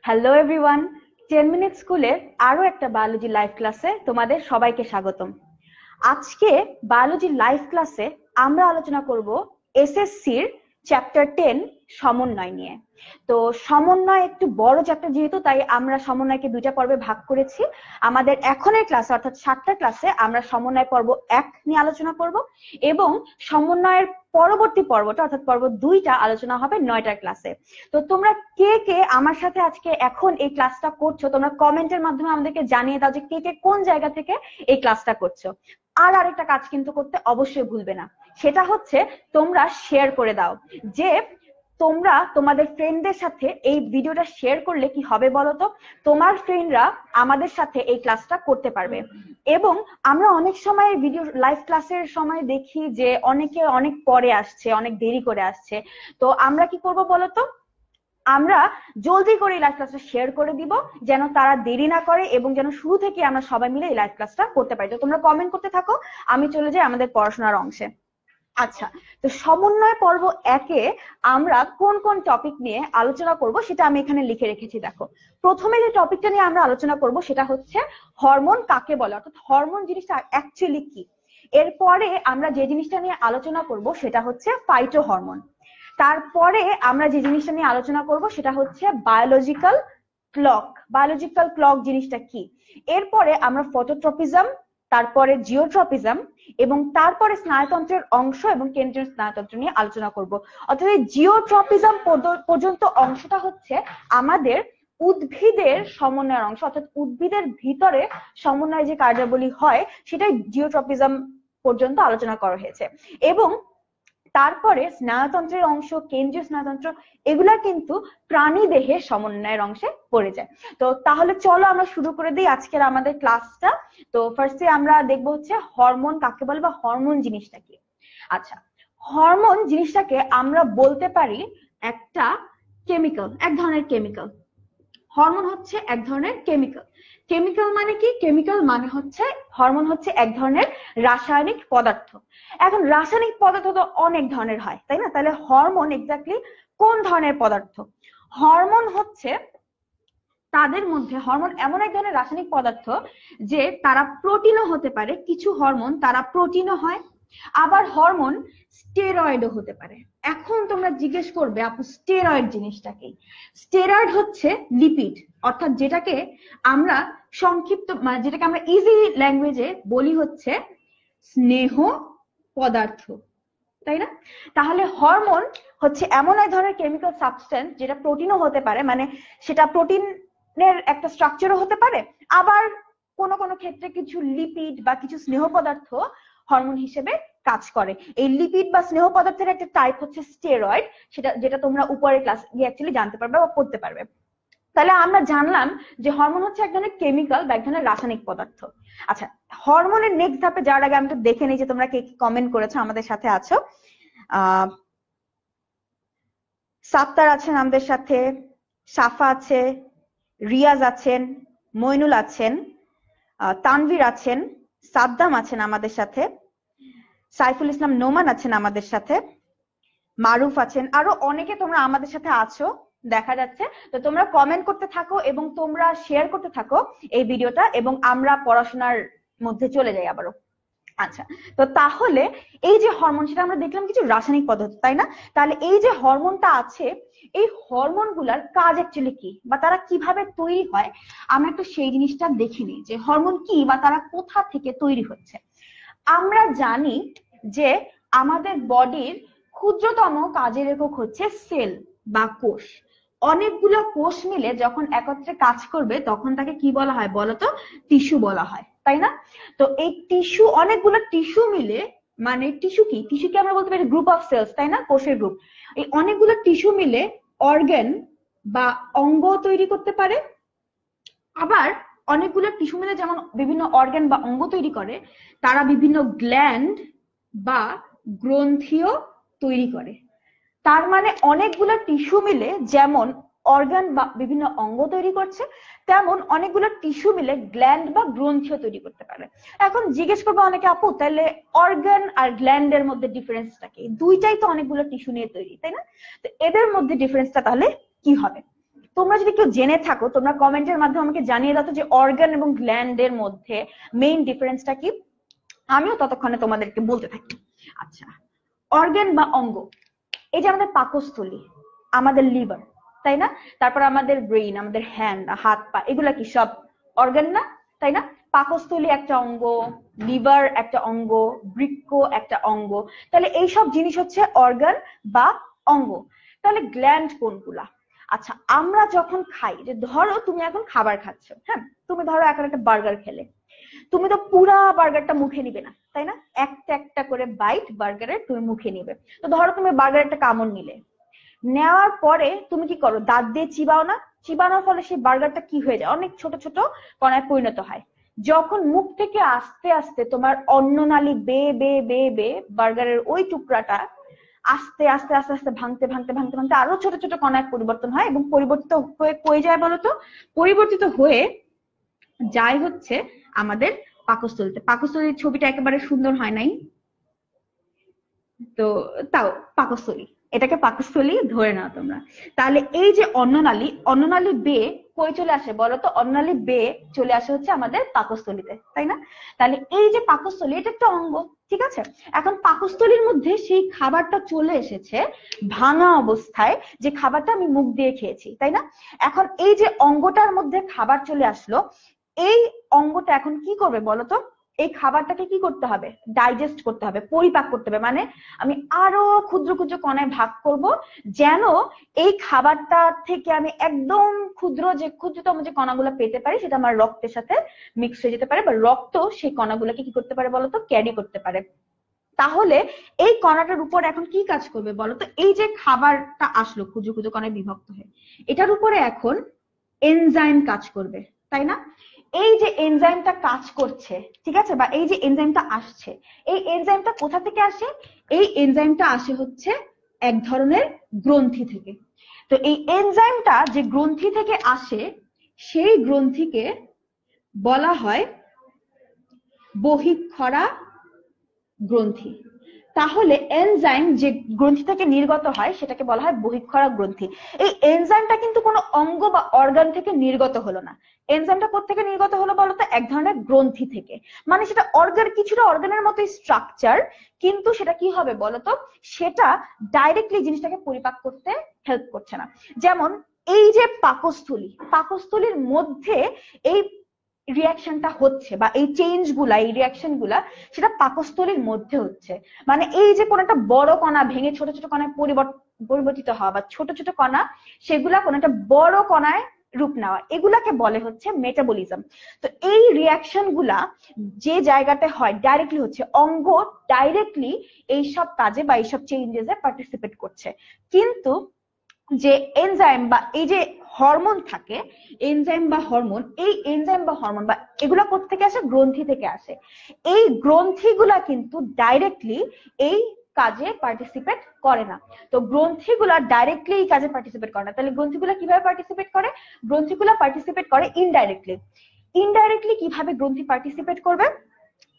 Hello everyone, 10 minute স্কুলের আরো একটা বায়োলজি লাইভ ক্লাসে তোমাদের সবাইকে স্বাগতম। আজকে বায়োলজি লাইভ ক্লাসে আমরা আলোচনা করব এসএসসির চ্যাপ্টার 10 সমন্বয় নিয়ে। তো সমন্বয় একটু বড় চ্যাপ্টার যেহেতু, তাই আমরা সমন্বয়কে দুইটা পর্বে ভাগ করেছি। আমাদের এখনের ক্লাসে অর্থাৎ 7টা ক্লাসে আমরা সমন্বয় পর্ব 1 নিয়ে আলোচনা করব এবং সমন্বয়ের পরবর্তী পর্বটা অর্থাৎ পর্ব 2টা আলোচনা হবে 9টা ক্লাসে। তো তোমরা কে কে আমার সাথে আজকে এখন এই ক্লাসটা করছো, তোমরা কমেন্টের মাধ্যমে আমাদেরকে জানিয়ে দাও যে কে কে কোন জায়গা থেকে এই ক্লাসটা করছো। আর আরেকটা কাজ কিন্তু করতে অবশ্যই ভুলবে না, সেটা হচ্ছে তোমরা শেয়ার করে দাও। যে তোমরা তোমাদের ফ্রেন্ডদের সাথে এই ভিডিওটা শেয়ার করলে কি হবে বলতো, তোমার ফ্রেন্ডরা আমাদের সাথে এই ক্লাসটা করতে পারবে। এবং আমরা অনেক সময় ভিডিও লাইভ ক্লাসের সময় দেখি যে অনেকে অনেক পরে আসছে, অনেক দেরি করে আসছে। তো আমরা কি করব বলতো, আমরা জলদি করে এই লাইভ ক্লাসটা শেয়ার করে দিব যেন তারা দেরি না করে এবং যেন শুরু থেকে আমরা সবাই মিলে এই লাইভ ক্লাসটা করতে পারি। তো তোমরা কমেন্ট করতে থাকো, আমি চলে যাই আমাদের পড়াশোনার অংশে। আচ্ছা, তো সমন্বয় পর্ব 1-এ আমরা কোন কোন টপিক নিয়ে আলোচনা করব সেটা আমি এখানে লিখে রেখেছি। দেখো, প্রথমে যে টপিকটা নিয়ে আমরা আলোচনা করব সেটা হচ্ছে হরমোন কাকে বলে, অর্থাৎ হরমোন জিনিসটা অ্যাকচুয়ালি কি। এরপরে আমরা যে জিনিসটা নিয়ে আলোচনা করব সেটা হচ্ছে ফাইটো হরমোন। তারপরে আমরা যে জিনিসটা নিয়ে আলোচনা করব সেটা হচ্ছে বায়োলজিক্যাল ক্লক। বায়োলজিক্যাল ক্লক জিনিসটা কি। এরপরে আমরা ফটোট্রপিজম, তারপরে জিওট্রপিজম এবং তারপরে স্নায়ুতন্ত্রের অংশ এবং কেন্দ্রীয় স্নায়ুতন্ত্র নিয়ে আলোচনা করব। অর্থাৎ এই জিওট্রপিজম পর্যন্ত অংশটা হচ্ছে আমাদের উদ্ভিদের সমন্বয়ের অংশ, অর্থাৎ উদ্ভিদের ভিতরে সমন্বয় যে কার্যাবলী হয় সেটাই জিওট্রপিজম পর্যন্ত আলোচনা করা হয়েছে। এবং তারপরে স্নায়ুতন্ত্রের অংশ, কেন্দ্রীয় স্নায়ুতন্ত্র, এগুলা কিন্তু প্রাণী দেহের সমন্বয়ের অংশে পড়ে যায়। তো তাহলে চলো আমরা শুরু করে দিই আজকের আমাদের ক্লাসটা। তো ফার্স্টে আমরা দেখবো হচ্ছে হরমোন কাকে বলে বা হরমোন জিনিসটা কি। আচ্ছা, হরমোন জিনিসটাকে আমরা বলতে পারি একটা কেমিক্যাল, এক ধরনের কেমিক্যাল। হরমোন হচ্ছে এক ধরনের কেমিক্যাল। কেমিক্যাল মানে কি? কেমিক্যাল মানে হচ্ছে হরমোন হচ্ছে এক ধরনের রাসায়নিক পদার্থ। এখন রাসায়নিক পদার্থ তো অনেক ধরনের হয়, তাই না? তাহলে হরমোন এক্স্যাক্টলি কোন ধরনের পদার্থ? হরমোন হচ্ছে তাদের মধ্যে, হরমোন এমন এক ধরনের রাসায়নিক পদার্থ যে তারা প্রোটিনও হতে পারে, কিছু হরমোন তারা প্রোটিনও হয়, আবার হরমোন স্টেরয়েডও হতে পারে। এখন তোমরা জিজ্ঞেস করবে আপু স্টেরয়েড জিনিসটা কি? স্টেরয়েড হচ্ছে লিপিড, অর্থাৎ যেটাকে আমরা সংক্ষিপ্ত মানে যেটাকে আমরা ইজি ল্যাঙ্গুয়েজে বলি হচ্ছে স্নেহ পদার্থ, তাই না? তাহলে হরমোন হচ্ছে এমন এক ধরনের কেমিক্যাল সাবস্টেন্স যেটা প্রোটিনও হতে পারে, মানে সেটা প্রোটিনের একটা স্ট্রাকচারও হতে পারে, আবার কোন কোন ক্ষেত্রে কিছু লিপিড বা কিছু স্নেহ পদার্থ হরমোন হিসেবে কাজ করে। এই লিপিড বা স্নেহ পদার্থের একটা টাইপ হচ্ছে স্টেরয়েড, সেটা যেটা তোমরা উপরের ক্লাস গিয়ে অ্যাকচুয়ালি জানতে পারবে বা পড়তে পারবে। তাহলে আমরা জানলাম যে হরমোন হচ্ছে এক ধরনের কেমিক্যাল বা এক ধরনের রাসায়নিক পদার্থ। আচ্ছা, হরমোনের নেক্সট ধাপে যাওয়ার আগে আমি তো দেখে নিই যে তোমরা কে কি কমেন্ট করেছো, আমাদের সাথে আছো। সাত্তার আছেন আমাদের সাথে, সাফা আছে, রিয়াজ আছেন, মইনুল আছেন, তানভীর আছেন, সাদ্দাম আছেন আমাদের সাথে, সাইফুল ইসলাম নোমান আছেন আমাদের সাথে, মারুফ আছেন, আরো অনেকে তোমরা আমাদের সাথে আছো দেখা যাচ্ছে। তো তোমরা কমেন্ট করতে থাকো এবং তোমরা শেয়ার করতে থাকো এই ভিডিওটা, এবং আমরা পড়াশোনার মধ্যে চলে যাই আবারও। আচ্ছা, তো তাহলে এই যে হরমোন, সেটা আমরা দেখলাম কিছু রাসায়নিক পদার্থ, তাই না? তাহলে এই যে হরমোনটা আছে, এই হরমোন গুলার কাজ অ্যাকচুয়ালি কি বা তারা কিভাবে তৈরি হয়, আমরা একটু সেই জিনিসটা দেখে নিই যে হরমোন কি বা তারা কোথা থেকে তৈরি হচ্ছে। আমরা জানি যে আমাদের বডির ক্ষুদ্রতম কাজের একক হচ্ছে সেল বা কোষ। অনেকগুলো কোষ মিলে যখন একত্রে কাজ করবে তখন তাকে কি বলা হয় বলতো? টিস্যু বলা হয়, তাই না? তো এই টিস্যু, অনেকগুলো টিস্যু মিলে, মানে টিস্যু কি? টিস্যুকে আমরা বলতে পারি গ্রুপ অফ সেলস, তাই না? কোষের গ্রুপ। এই অনেকগুলো টিস্যু মিলে অর্গান বা অঙ্গ তৈরি করতে পারে, আবার অনেকগুলো টিস্যু মিলে যেমন বিভিন্ন অর্গান বা অঙ্গ তৈরি করে, তারা বিভিন্ন গ্ল্যান্ড বা গ্রন্থিও তৈরি করে। তার মানে অনেকগুলো টিস্যু মিলে যেমন অর্গান বা বিভিন্ন অঙ্গ তৈরি করছে, তেমন অনেকগুলো টিস্যু মিলে গ্ল্যান্ড বা গ্রন্থিও তৈরি করতে পারে। এখন জিজ্ঞেস করবো অনেকে, আপু তাহলে অর্গান আর গ্ল্যান্ডের মধ্যে ডিফারেন্সটা কি? দুইটাই তো অনেকগুলো টিস্যু নিয়ে তৈরি, তাই না? তো এদের মধ্যে ডিফারেন্সটা তাহলে কি হবে? তোমরা যদি কেউ জেনে থাকো তোমরা কমেন্টের মাধ্যমে আমাকে জানিয়ে দাও যে অর্গান এবং গ্ল্যান্ডের মধ্যে মেইন ডিফারেন্সটা কি, আমিও ততক্ষণে তোমাদেরকে বলতে থাকি। আচ্ছা, অর্গান বা অঙ্গ, এই যে আমাদের পাকস্থলী, আমাদের লিভার, তাই না? তারপর আমাদের ব্রেইন, আমাদের হ্যান্ড, হাত পা, এগুলা কি সব অর্গান না, তাই না? পাকস্থলী একটা অঙ্গ, লিভার একটা অঙ্গ, বৃক্ক একটা অঙ্গ। তাহলে এইসব জিনিস হচ্ছে অর্গান বা অঙ্গ। তাহলে গ্ল্যান্ড কোনগুলা? আচ্ছা, আমরা যখন খাই, যে ধরো তুমি এখন খাবার খাচ্ছ, হ্যাঁ, তুমি ধরো এখন একটা বার্গার খেলে, তুমি তো পুরা বার্গারটা মুখে নিবে না, তাই না? একটা একটা করে বাইট বার্গারের তুমি মুখে নিবে। তো ধরো তুমি বার্গার একটা কামড় নিলে, নেওয়ার পরে তুমি কি করো, দাঁত দিয়ে চিবাও না? চিবানোর ফলে সেই বার্গারটা কি হয়ে যায়, অনেক ছোট ছোট কণায় পরিণত হয়। যখন মুখ থেকে আস্তে আস্তে তোমার অন্ননালী বেয়ে বেয়ে বেয়ে বেয়ে বার্গারের ওই টুকরাটা আস্তে আস্তে আস্তে আস্তে ভাঙতে ভাঙতে ভাঙতে ভাঙতে আরো ছোট ছোট কণায় পরিবর্তন হয়, এবং পরিবর্তিত হয়ে কই যায় বলতো? পরিবর্তিত হয়ে যায় হচ্ছে আমাদের পাকস্থলীতে। পাকস্থলীর ছবিটা একেবারে সুন্দর হয় নাই, তো তাও পাকস্থলী, এটাকে পাকস্থলী ধরে নাও তোমরা। তাহলে এই যে অন্ননালী, অন্ননালী বেয়ে কই চলে আসে বলতো? অন্ননালী বেয়ে চলে আসে হচ্ছে আমাদের পাকস্থলীতে, তাই না? তাহলে এই যে পাকস্থলী, এটা একটা অঙ্গ, ঠিক আছে? এখন পাকস্থলীর মধ্যে সেই খাবারটা চলে এসেছে ভাঙা অবস্থায়, যে খাবারটা আমি মুখ দিয়ে খেয়েছি, তাই না? এখন এই যে অঙ্গটার মধ্যে খাবার চলে আসলো, এই অঙ্গটা এখন কি করবে বলতো? এই খাবারটাকে কি করতে হবে? ডাইজেস্ট করতে হবে, পরিপাক করতে হবে। মানে আমি আরো ক্ষুদ্র ক্ষুদ্র কণায় ভাগ করব, যেন এই খাবারটা থেকে আমি একদম ক্ষুদ্র যে ক্ষুদ্রতম যে কণাগুলো পেতে পারি, সেটা আমার রক্তের সাথে মিক্স হয়ে যেতে পারে, বা রক্ত সেই কণাগুলোকে কি করতে পারে বলতো? ক্যারি করতে পারে। তাহলে এই কণাটার উপর এখন কি কাজ করবে বলতো? এই যে খাবারটা আসলো ক্ষুদ্র ক্ষুদ্র কণায় বিভক্ত হয়ে, এটার উপরে এখন এনজাইম কাজ করবে, তাই না? এই যে এনজাইমটা কাজ করছে, ঠিক আছে, বা এই যে এনজাইমটা আসছে, এই এনজাইমটা কোথা থেকে আসে? এই এনজাইমটা আসে হচ্ছে এক ধরনের গ্রন্থি থেকে। তো এই এনজাইমটা যে গ্রন্থি থেকে আসে, সেই গ্রন্থিকে বলা হয় বহিঃক্ষরা গ্রন্থি। তাহলে এনজাইম যে গ্রন্থি থেকে নির্গত হয় সেটাকে বলা হয় বহিঃক্ষরা গ্রন্থি। এই এনজাইমটা কিন্তু কোনো অঙ্গ বা অর্গান থেকে নির্গত হলো না। এনজাইমটা কোত্থেকে নির্গত হলো বলতো? এক ধরনের গ্রন্থি থেকে। মানে সেটা অর্গান, কিছুটা অর্গানের মতোই স্ট্রাকচার, কিন্তু সেটা কি হবে বলতো? সেটা ডাইরেক্টলি জিনিসটাকে পরিপাক করতে হেল্প করছে না। যেমন এই যে পাকস্থলী, পাকস্থলীর মধ্যে এই রিয়াকশনটা হচ্ছে, বা এই চেঞ্জ গুলা, এই রিয়াকশন গুলা, সেটা পাকস্থলীর মধ্যে হচ্ছে। মানে এই যে কোনো একটা বড় কণা ভেঙে ছোট ছোট কণায় পরিবর্তিত হওয়া, বা ছোট ছোট কণা সেগুলা কোনো একটা বড় কণায় রূপ নেওয়া, এগুলাকে বলে হচ্ছে মেটাবলিজম। তো এই রিয়াকশন গুলা যে জায়গাতে হয়, ডাইরেক্টলি হচ্ছে, অঙ্গ ডাইরেক্টলি এইসব কাজে বা এইসব চেঞ্জেসে পার্টিসিপেট করছে। কিন্তু যে এনজাইম বা এই যে হরমোন থাকে, এনজাইম বা হরমোন, এই এনজাইম বা হরমোন বা এগুলা কোথা থেকে আসে? গ্রন্থি থেকে আসে। এই গ্রন্থিগুলা কিন্তু ডাইরেক্টলি এই কাজে পার্টিসিপেট করে না। তো গ্রন্থিগুলা ডাইরেক্টলি এই কাজে পার্টিসিপেট করে না। তাহলে গ্রন্থিগুলা কিভাবে পার্টিসিপেট করে? গ্রন্থিগুলা পার্টিসিপেট করে ইনডাইরেক্টলি। ইনডাইরেক্টলি কিভাবে গ্রন্থি পার্টিসিপেট করবে?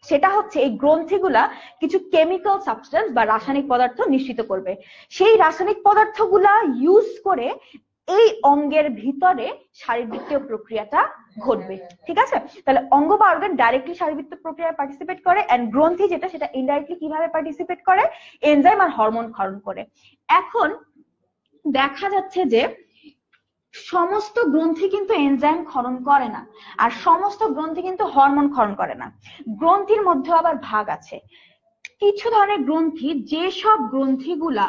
সেটা হচ্ছে এই গ্রন্থিগুলা কিছু কেমিক্যাল সাবস্টেন্স বা রাসায়নিক পদার্থ নিঃসৃত করবে। সেই রাসায়নিক পদার্থগুলা ইউজ করে এই অঙ্গের ভিতরে শারীরবৃত্তীয় প্রক্রিয়াটা ঘটবে, ঠিক আছে? তাহলে অঙ্গ বা অর্গান ডাইরেক্টলি শারীরবৃত্তীয় প্রক্রিয়ায় পার্টিসিপেট করে, এন্ড গ্রন্থি যেটা, সেটা ইনডাইরেক্টলি কিভাবে পার্টিসিপেট করে? এনজাইম আর হরমোন ক্ষরণ করে। এখন দেখা যাচ্ছে যে সমস্ত গ্রন্থি কিন্তু এনজাইম ক্ষরণ করে না, আর সমস্ত গ্রন্থি কিন্তু হরমোন ক্ষরণ করে না। গ্রন্থির মধ্যে আবার ভাগ আছে। কিছু ধরনের গ্রন্থি, যেসব গ্রন্থিগুলা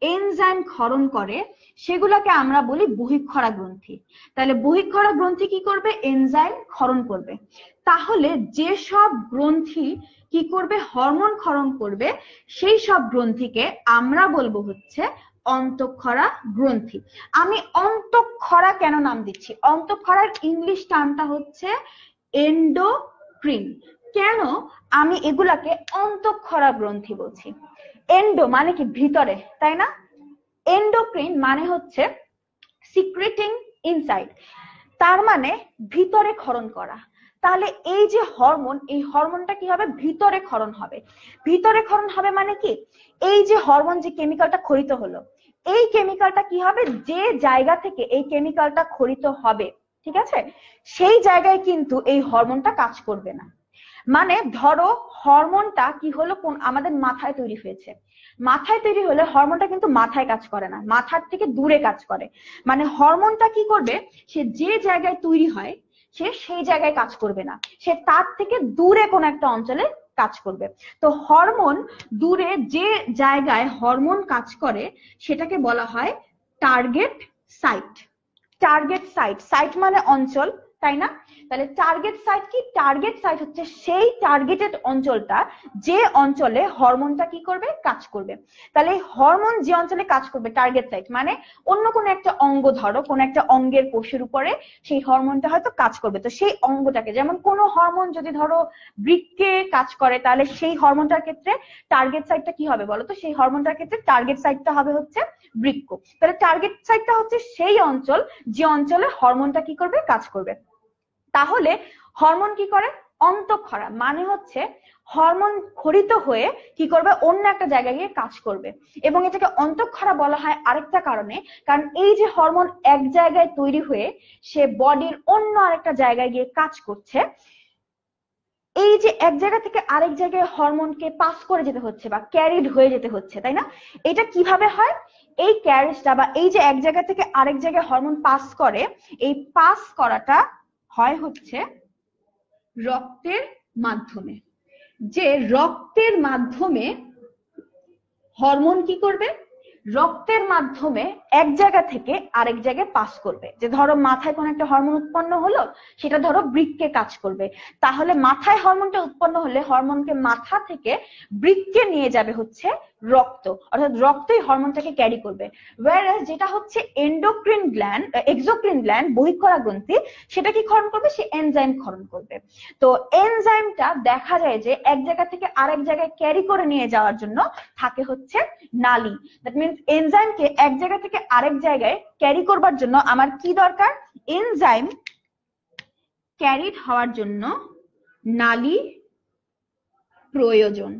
এনজাইম ক্ষরণ করে, সেগুলাকে আমরা বলি বহিঃক্ষরা গ্রন্থি। তাহলে বহিঃক্ষরা গ্রন্থি কি করবে? এনজাইম ক্ষরণ করবে। তাহলে যেসব গ্রন্থি কি করবে? হরমোন ক্ষরণ করবে, সেই সব গ্রন্থিকে আমরা বলবো হচ্ছে অন্তঃক্ষরা গ্রন্থি। আমি অন্তঃক্ষরা কেন নাম দিচ্ছি? অন্তঃক্ষরার ইংলিশ টার্মটা হচ্ছে এন্ডোক্রিন। কেন আমি এগুলাকে অন্তঃক্ষরা গ্রন্থি বলছি? এন্ডো মানে কি? ভিতরে, তাই না? এন্ডোক্রিন মানে হচ্ছে সিক্রেটিং ইনসাইড, তার মানে ভিতরে ক্ষরণ করা। তাহলে এই যে হরমোন, এই হরমোনটা কি হবে? ভিতরে ক্ষরণ হবে। ভিতরে ক্ষরণ হবে মানে কি? এই যে হরমোন, যে কেমিক্যালটা ক্ষরিত হলো, এই কেমিক্যালটা কি হবে, যে জায়গা থেকে এই কেমিক্যালটা খরিত হবে, ঠিক আছে, সেই জায়গায় কিন্তু এই হরমোনটা কাজ করবে না। মানে ধরো হরমোনটা কি হলো, কোন আমাদের মাথায় তৈরি হয়েছে, মাথায় তৈরি হলে হরমোনটা কিন্তু মাথায় কাজ করে না, মাথার থেকে দূরে কাজ করে। মানে হরমোনটা কি করবে, সে যে জায়গায় তৈরি হয় সে সেই জায়গায় কাজ করবে না, সে তার থেকে দূরে কোন একটা অঞ্চলে কাজ করবে। তো হরমোন দূরে যে জায়গায় হরমোন কাজ করে সেটাকে বলা হয় target site. Target site, site মানে অঞ্চল, তাই না? তাহলে টার্গেট সাইট কি, টার্গেট সাইট হচ্ছে সেই টার্গেটেড অঞ্চলটা যে অঞ্চলে হরমোনটা কি করবে, কাজ করবে। তাহলে হরমোন যে অঞ্চলে কাজ করবে, টার্গেট সাইট মানে অন্য কোনো একটা অঙ্গ, ধরো কোন একটা অঙ্গের কোষের উপরে সেই হরমোনটা হয়তো কাজ করবে। তো সেই অঙ্গটাকে, যেমন কোন হরমোন যদি ধরো বৃক্কে কাজ করে, তাহলে সেই হরমোনটার ক্ষেত্রে টার্গেট সাইটটা কি হবে বলো তো, সেই হরমোনটার ক্ষেত্রে টার্গেট সাইটটা হবে হচ্ছে বৃক্ক। তাহলে টার্গেট সাইটটা হচ্ছে সেই অঞ্চল যে অঞ্চলে হরমোনটা কি করবে, কাজ করবে। তাহলে হরমোন কি করে, অন্তঃক্ষরা মানে হচ্ছে হরমোন খরিত হয়ে কি করবে, অন্য একটা জায়গায় গিয়ে কাজ করবে। এবং এটাকে অন্তঃক্ষরা বলা হয় আরেকটা কারণে, কারণ এই যে হরমোন এক জায়গায় তৈরি হয়ে সে বডির অন্য আরেকটা জায়গায় গিয়ে কাজ করছে, এই যে এক জায়গা থেকে আরেক জায়গায় হরমোনকে পাস করে যেতে হচ্ছে বা ক্যারিড হয়ে যেতে হচ্ছে, তাই না? এটা কিভাবে হয়, এই ক্যারিজটা বা এই যে এক জায়গা থেকে আরেক জায়গায় হরমোন পাস করে, এই পাস করাটা হয় হচ্ছে রক্তের মাধ্যমে। যে রক্তের মাধ্যমে হরমোন কি করবে, রক্তের মাধ্যমে এক জায়গা থেকে আরেক জায়গায় পাস করবে। যে ধরো মাথায় কোন একটা হরমোন উৎপন্ন হলো, সেটা ধরো বৃক্কে কাজ করবে, তাহলে মাথায় হরমোনটা উৎপন্ন হলে হরমোনকে মাথা থেকে বৃক্কে নিয়ে যাবে হচ্ছে রক্ত, অর্থাৎ রক্তই হরমোনটাকে ক্যারি করবে। ওয়্যারএজ যেটা হচ্ছে এন্ডোক্রিন গ্ল্যান্ড, এক্সোক্রিন গ্ল্যান্ড, বহিঃক্ষরা গ্রন্থি, সেটা কি ক্ষরণ করবে, সে এনজাইম ক্ষরণ করবে। তো এনজাইমটা দেখা যায় যে এক জায়গা থেকে আরেক জায়গায় ক্যারি করে নিয়ে যাওয়ার জন্য থাকে হচ্ছে নালী। দ্যাট মিনস এনজাইমকে এক জায়গা থেকে আরেক জায়গায় ক্যারি করবার জন্য আমার কি দরকার, এনজাইম ক্যারিড হওয়ার জন্য নালী প্রয়োজন।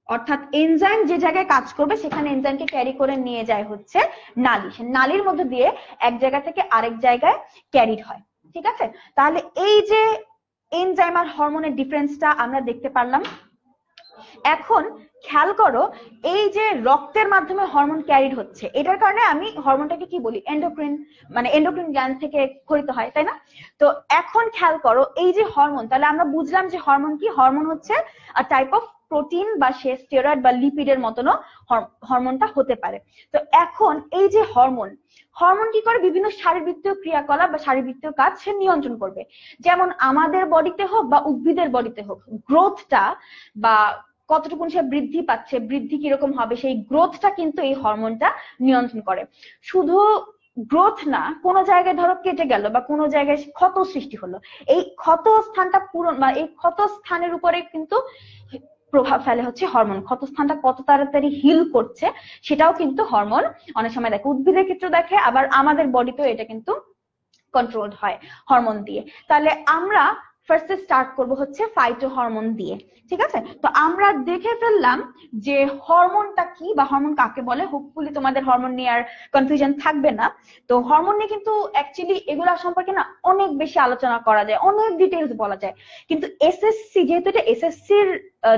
অর্থাৎ এনজাইম যে জায়গায় কাজ করবে সেখানে এনজাইমকে ক্যারি করে নিয়ে যায় হচ্ছে নালী, সে নালীর মধ্যে দিয়ে এক জায়গা থেকে আরেক জায়গায় ক্যারিড হয়। ঠিক আছে, তাহলে এই যে এনজাইম আর হরমোনের ডিফারেন্সটা আমরা দেখতে পারলাম। এখন খেয়াল করো, এই যে রক্তের মাধ্যমে হরমোন ক্যারিড হচ্ছে, এটার কারণে আমি হরমোনটাকে কি বলি, এন্ডোক্রিন, মানে এন্ডোক্রিন গ্ল্যান্ড থেকে খরিত হয়, তাই না? তো এখন খেয়াল করো, এই যে হরমোন, তাহলে আমরা বুঝলাম যে হরমোন কি, হরমোন হচ্ছে টাইপ অফ প্রোটিন বা সে স্টেরয়েড বা লিপিডের মতনও হরমোনটা হতে পারে। তো এখন এই যে হরমোন, হরমোন কি করে, বিভিন্ন শারীরবৃত্তীয় ক্রিয়াকলাপ বা শারীরবৃত্তীয় কাজ সে নিয়ন্ত্রণ করবে। যেমন আমাদের বডিতে হোক বা উদ্ভিদের বডিতে হোক, গ্রোথটা বা কতটুকু সে বৃদ্ধি পাচ্ছে, বৃদ্ধি কিরকম হবে, সেই গ্রোথটা কিন্তু এই হরমোনটা নিয়ন্ত্রণ করে। শুধু গ্রোথ না, কোনো জায়গায় ধরো কেটে গেল বা কোনো জায়গায় ক্ষত সৃষ্টি হলো, এই ক্ষত স্থানটা পূরণ বা এই ক্ষত স্থানের উপরে কিন্তু প্রভাব ফেলে হচ্ছে হরমোন। ক্ষত স্থানটা কত তাড়াতাড়ি হিল করছে সেটাও কিন্তু হরমোন অনেক সময় দেখে, উদ্ভিদের ক্ষেত্রে দেখে, আবার আমাদের বডিতেও এটা কিন্তু কন্ট্রোলড হয় হরমোন দিয়ে। তাহলে আমরা ফার্স্টে স্টার্ট করব হচ্ছে ফাইটো হরমোন দিয়ে। ঠিক আছে, তো আমরা দেখে ফেললাম যে হরমোনটা কি বা হরমোন কাকে বলে। হোপফুলি তোমাদের হরমোন নিয়ে আর কনফিউশন থাকবে না। তো হরমোন নিয়ে কিন্তু অ্যাকচুয়ালি এগুলা সম্পর্কে না অনেক বেশি আলোচনা করা যায়, অনেক ডিটেইলস বলা যায়, কিন্তু এসএসসি, যেহেতু এটা এসএসসির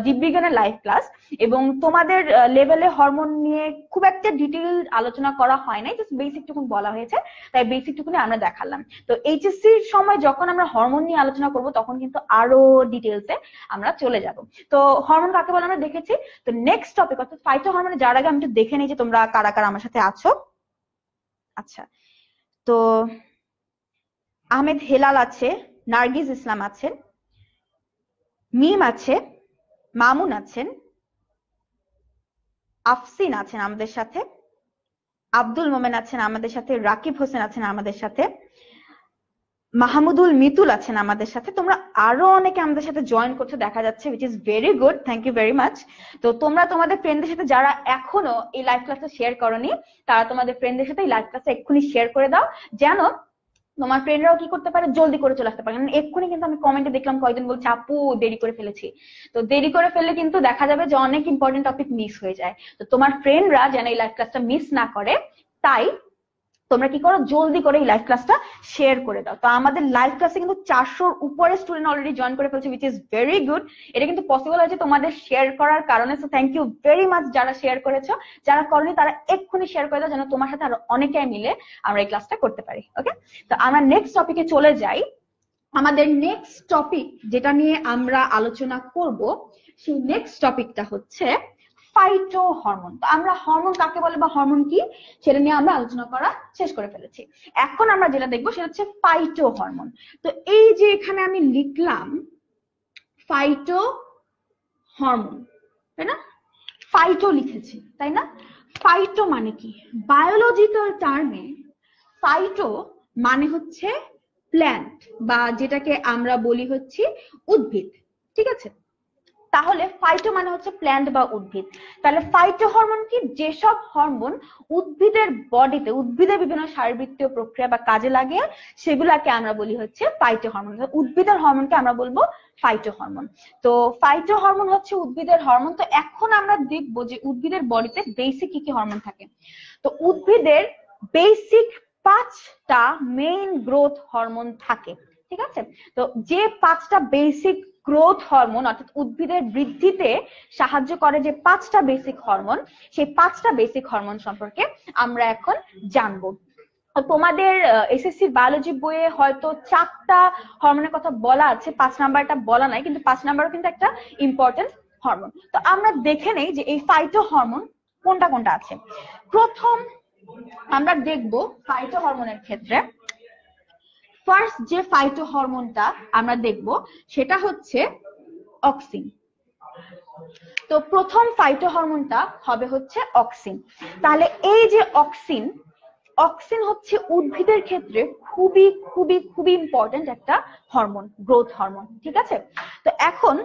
জীববিজ্ঞানের লাইভ ক্লাস এবং তোমাদের লেভেলে হরমোন নিয়ে খুব একটা ডিটেইল আলোচনা করা হয় নাই, জাস্ট বেসিক টুকুন বলা হয়েছে, তাই বেসিক টুকুনি আমরা দেখালাম। তো এইচএসসির সময় যখন আমরা হরমোন নিয়ে আলোচনা করব তখন কিন্তু আরো ডিটেইলসে আমরা চলে যাব। তো হরমোন কাকে বলে আমরা দেখেছি। তো নেক্সট টপিক অর্থাৎ ফাইটো হরমোনে যার আগে আমি একটু দেখে নিই যে তোমরা কারা কারা আমার সাথে আছো। আচ্ছা, তো আহমেদ হেলাল আছে, নার্গিস ইসলাম আছেন, মিম আছে, মামুন আছেন, আফসিন আছেন আমাদের সাথে, আব্দুল মোমেন আছেন আমাদের সাথে, রাকিব হোসেন আছেন আমাদের সাথে, মাহমুদুল মিতুল আছেন আমাদের সাথে। তোমরা আরো অনেকে আমাদের সাথে জয়েন করতে দেখা যাচ্ছে, which is very good, thank you very much। তো তোমরা তোমাদের ফ্রেন্ডদের সাথে যারা এখনো এই লাইভ ক্লাসে শেয়ার করনি, তারা তোমাদের ফ্রেন্ডদের সাথে এই লাইভ ক্লাসে এক্ষুনি শেয়ার করে দাও, যেন তোমার ফ্রেন্ডরাও কি করতে পারে, জলদি করে চলে আসতে পারে। এক্ষুনি কিন্তু আমি কমেন্টে দেখলাম কয়েকজন বলছে আপু দেরি করে ফেলেছি। তো দেরি করে ফেললে কিন্তু দেখা যাবে যে অনেক ইম্পর্টেন্ট টপিক মিস হয়ে যায়। তো তোমার ফ্রেন্ডরা যেন এই লাইভ ক্লাসটা মিস না করে, তাই তোমরা কি করো, জলদি করে এই লাইভ ক্লাসটা শেয়ার করে দাও। তো আমাদের লাইভ ক্লাসে কিন্তু 400-র উপরে স্টুডেন্ট অলরেডি জয়েন করে ফেলছে, উইচ ইজ ভেরি গুড। এটা কিন্তু পসিবল হয়েছে তোমাদের শেয়ার করার কারণে। So thank you very much যারা শেয়ার করেছো। যারা করনি তারা এক্ষুনি শেয়ার করে দাও, যেন তোমার সাথে আরো অনেকে মিলে আমরা এই ক্লাসটা করতে পারি। ওকে, তো আমরা নেক্সট টপিকে চলে যাই। আমাদের নেক্সট টপিক যেটা নিয়ে আমরা আলোচনা করব, সেই নেক্সট টপিকটা হচ্ছে ফাইটো হরমোন। তো আমরা হরমোন কাকে বলে বা হরমোন কি সেটা নিয়ে আমরা আলোচনা করা শেষ করে ফেলেছি। এখন আমরা যেটা দেখবো সেটা হচ্ছে ফাইটো হরমোন। তো এই যে এখানে আমি লিখলাম ফাইটো হরমোন, তাই না, ফাইটো লিখেছি তাই না। ফাইটো মানে কি, বায়োলজিক্যাল টার্মে ফাইটো মানে হচ্ছে প্ল্যান্ট, বা যেটাকে আমরা বলি হচ্ছে উদ্ভিদ, ঠিক আছে। তাহলে ফাইটো মানে হচ্ছে প্ল্যান্ট বা উদ্ভিদ। তাহলে ফাইটো হরমোন কি, যেসব হরমোন উদ্ভিদের বডিতে, উদ্ভিদের বিভিন্ন শারীরবৃত্তীয় প্রক্রিয়া বা কাজে লাগে, সেগুলাকে আমরা বলি হচ্ছে ফাইটো হরমোন। উদ্ভিদের হরমোনকে আমরা বলবো ফাইটো হরমোন। তো ফাইটো হরমোন হচ্ছে উদ্ভিদের হরমোন। তো এখন আমরা দেখবো যে উদ্ভিদের বডিতে বেসিক কি কি হরমোন থাকে। তো উদ্ভিদের বেসিক 5টা মেইন গ্রোথ হরমোন থাকে, ঠিক আছে। তো যে 5টা বেসিক গ্রোথ হরমোন, অর্থাৎ উদ্ভিদের বৃদ্ধিতে সাহায্য করে যে 5টা বেসিক হরমোন, সেই 5টা বেসিক হরমোন সম্পর্কে আমরা এখন জানবো। তোমাদের এসএসসি বায়োলজি বইয়ে হয়তো 4টা হরমোনের কথা বলা আছে, 5 নাম্বারটা বলা নাই, কিন্তু 5 নাম্বারও কিন্তু একটা ইম্পর্টেন্ট হরমোন। তো আমরা দেখে নেই যে এই ফাইটো হরমোন কোনটা কোনটা আছে। প্রথম আমরা দেখবো ফাইটো হরমোনের ক্ষেত্রে ফার্স্ট যে ফাইটো হরমোনটা আমরা দেখব সেটা হচ্ছে অক্সিন। তো প্রথম ফাইটো হরমোনটা হবে হচ্ছে অক্সিন। তাহলে এই যে অক্সিন, অক্সিন হচ্ছে উদ্ভিদের ক্ষেত্রে খুবই খুবই খুবই ইম্পর্টেন্ট একটা হরমোন, গ্রোথ হরমোন, ঠিক আছে। তো এখন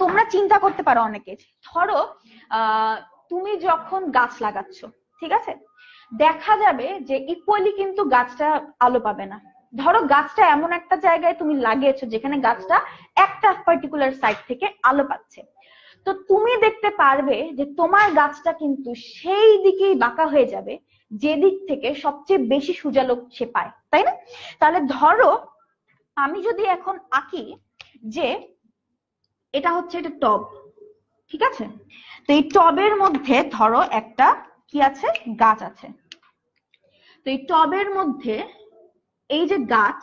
তোমরা চিন্তা করতে পারো অনেকে, ধরো তুমি যখন গাছ লাগাচ্ছ, ঠিক আছে, দেখা যাবে যে ইকুয়ালি কিন্তু গাছটা আলো পাবে না। ধরো গাছটা এমন একটা জায়গায় তুমি লাগিয়েছো যেখানে গাছটা একটা পার্টিকুলার সাইড থেকে আলো পাচ্ছে। তো তুমি দেখতে পারবে যে তোমার গাছটা কিন্তু সেই দিকেই বাঁকা হয়ে যাবে যে দিক থেকে সবচেয়ে বেশি সূর্যালোক সে পায়, তাই না। তাহলে ধরো আমি যদি এখন আঁকি যে এটা হচ্ছে একটা টব, ঠিক আছে। তো এই টবের মধ্যে ধরো একটা কি আছে, গাছ আছে। তো এই টবের মধ্যে এই যে গাছ,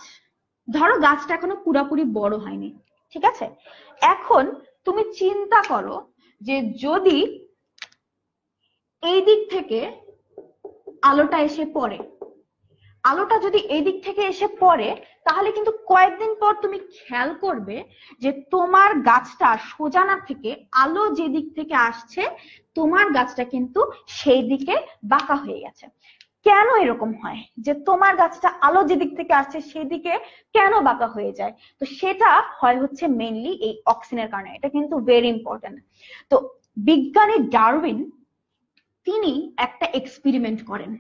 ধরো গাছটা এখনো পুরোপুরি বড় হয়নি, ঠিক আছে। এখন তুমি চিন্তা করো যে যদি এই দিক থেকে আলোটা এসে পড়ে, আলোটা যদি এই দিক থেকে এসে পড়ে, তাহলে কিন্তু কয়েকদিন পর তুমি খেয়াল করবে যে তোমার গাছটা সোজানা থেকে আলো যে দিক থেকে আসছে, তোমার গাছটা কিন্তু সেই দিকে বাঁকা হয়ে গেছে। কেন এরকম হয় যে তোমার গাছটা আলো যেদিক থেকে আসছে সেদিকে কেন বাঁকা হয়ে যায়? তো সেটা হয় হচ্ছে মেইনলি এই অক্সিনের কারণে। এটা কিন্তু ভেরি ইম্পর্টেন্ট। তো বিজ্ঞানী ডারউইন তিনি একটা এক্সপেরিমেন্ট করেন,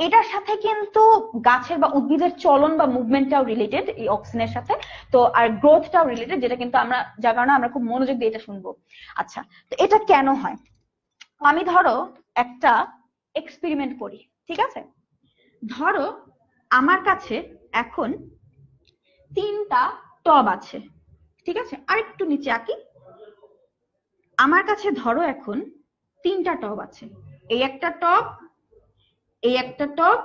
এটার সাথে কিন্তু গাছের বা উদ্ভিদের চলন বা মুভমেন্টটাও রিলেটেড এই অক্সিনের সাথে। তো আর গ্রোথটাও রিলেটেড, যেটা কিন্তু আমরা, যার কারণে আমরা খুব মনোযোগ দিয়ে এটা শুনবো। আচ্ছা, তো এটা কেন হয়? আমি ধরো একটা এক্সপেরিমেন্ট করি, ঠিক আছে। ধরো আমার কাছে এখন 3টা টব আছে, ঠিক আছে। আর একটু নিচে আঁকি। আমার কাছে ধরো এখন 3টা টব আছে, এই একটা টব, এই একটা টব,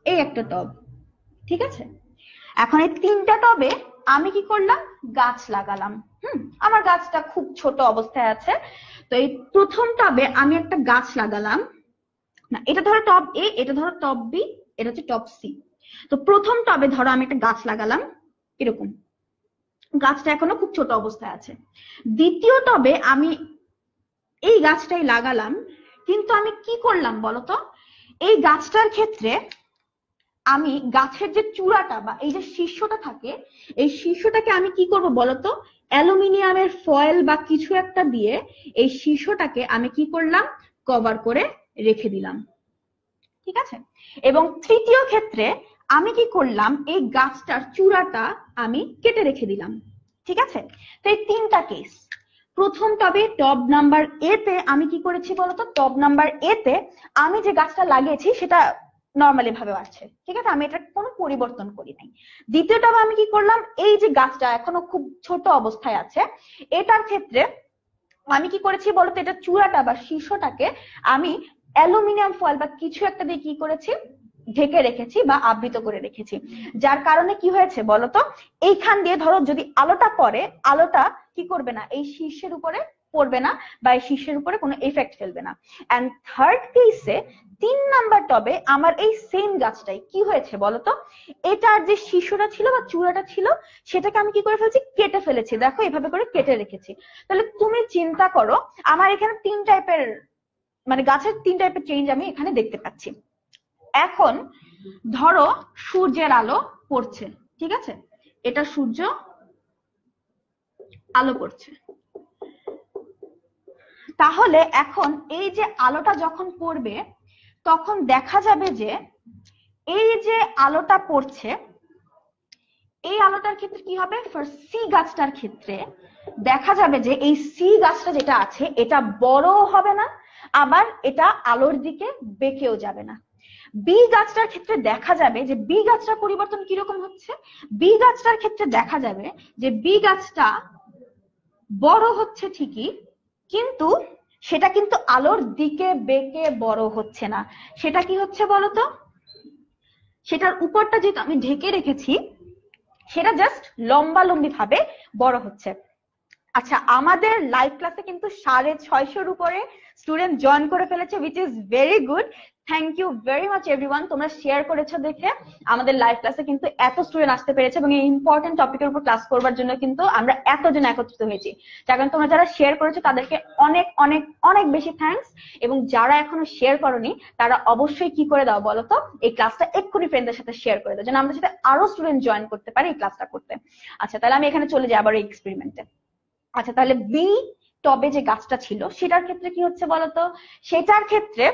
এই একটা টব, ঠিক আছে। এখন এই 3টা টবে আমি কি করলাম, গাছ লাগালাম। আমার গাছটা খুব ছোট অবস্থায় আছে। তো এই প্রথম টবে আমি একটা গাছ লাগালাম, না এটা ধরো টব এ, এটা ধরো টব বি, এটা হচ্ছে টব সি। তো প্রথম টবে ধরো আমি একটা গাছ লাগালাম এরকম, গাছটা এখনো খুব ছোট অবস্থায় আছে। দ্বিতীয় টবে আমি এই গাছটাই লাগালাম, কিন্তু আমি কি করলাম বলতো, এই গাছটার ক্ষেত্রে আমি গাছের যে চূড়াটা বা এই যে শীর্ষটা থাকে, এই শীর্ষটাকে আমি কি করব বলতো, অ্যালুমিনিয়ামের ফয়েল বা কিছু একটা দিয়ে এই শীর্ষটাকে আমি কি করলাম, কভার করে রেখে দিলাম, ঠিক আছে। এবং তৃতীয় ক্ষেত্রে আমি কি করলাম, এই গাছটার চূড়াটা আমি কেটে রেখে দিলাম। ঠিক আছে, তো এই তিনটা কেস। প্রথম টবে টব নাম্বার এ তে আমি কি করেছি বলতো, টব নাম্বার এ তে আমি যে গাছটা লাগিয়েছি সেটা নর্মালি ভাবে বাড়ছে। ঠিক আছে, আমি এটা কোনো পরিবর্তন করি নাই। দ্বিতীয় টবে আমি কি করলাম, এই যে গাছটা এখনো খুব ছোট অবস্থায় আছে, এটার ক্ষেত্রে আমি কি করেছি বলতো, এটা চূড়াটা বা শীর্ষটাকে আমি অ্যালুমিনিয়াম ফয়েল বা কিছু একটা দিয়ে কি করেছি, ঢেকে রেখেছি বা আবৃত করে রেখেছি। যার কারণে কি হয়েছে বলতো, এইখান দিয়ে ধরো যদি আলোটা পড়ে, আলোটা কি করবে না, এই শীর্ষের উপরে পড়বে না বা এই শীর্ষের উপরে কোনো এফেক্ট ফেলবে না। এন্ড থার্ড কেসে 3 নাম্বার টবে আমার এই সেম গাছটাই কি হয়েছে বলতো, এটার যে শীর্ষটা ছিল বা চূড়াটা ছিল সেটাকে আমি কি করে ফেলছি, কেটে ফেলেছি। দেখো এভাবে করে কেটে রেখেছি। তাহলে তুমি চিন্তা করো, আমার এখানে 3 টাইপের মানে গাছের 3 টাইপের চেঞ্জ আমি এখানে দেখতে পাচ্ছি। এখন ধরো সূর্যের আলো পড়ছে, ঠিক আছে, এটা সূর্য আলো পড়ছে। তাহলে এখন এই যে আলোটা যখন পড়বে তখন দেখা যাবে যে এই যে আলোটা পড়ছে, এই আলোটার ক্ষেত্রে কি হবে, সি গাছটার ক্ষেত্রে দেখা যাবে যে এই সি গাছটা যেটা আছে এটা বড় হবে না, আবার এটা আলোর দিকে বেঁকেও যাবে না। বি গাছটার ক্ষেত্রে দেখা যাবে যে বি গাছটার পরিবর্তন কিরকম হচ্ছে, বি গাছটার ক্ষেত্রে দেখা যাবে যে বি গাছটা বড় হচ্ছে ঠিকই, কিন্তু সেটা কিন্তু আলোর দিকে বেঁকে বড় হচ্ছে না। সেটা কি হচ্ছে বলতো, সেটার উপরটা যেটা আমি ঢেকে রেখেছি সেটা জাস্ট লম্বালম্বি ভাবে বড় হচ্ছে। আচ্ছা, আমাদের লাইভ ক্লাসে কিন্তু 650 উপরে স্টুডেন্ট জয়েন করে ফেলেছে, which is very good. Thank you very much everyone, তোমরা শেয়ার করেছো দেখে আমাদের লাইভ ক্লাসে কিন্তু এত স্টুডেন্ট আসতে পেরেছে এবং এই ইম্পর্টেন্ট টপিকের উপর ক্লাস করবার জন্য কিন্তু আমরা এতজন একত্রিত হয়েছি। যার কারণে তোমরা যারা শেয়ার করেছো তাদেরকে অনেক অনেক অনেক বেশি থ্যাঙ্কস, এবং যারা এখনো শেয়ার করনি তারা অবশ্যই কি করে দাও বলতো, এই ক্লাসটা এক্ষুনি ফ্রেন্ডদের সাথে শেয়ার করে দাও যেন আমাদের সাথে আরো স্টুডেন্ট জয়েন করতে পারে এই ক্লাসটা করতে। আচ্ছা, তাহলে আমি এখানে চলে যাই আবার এই এক্সপেরিমেন্টে। আচ্ছা, তাহলে বি টবে যে গাছটা ছিল সেটার ক্ষেত্রে কি হচ্ছে বলতো, সেটার ক্ষেত্রে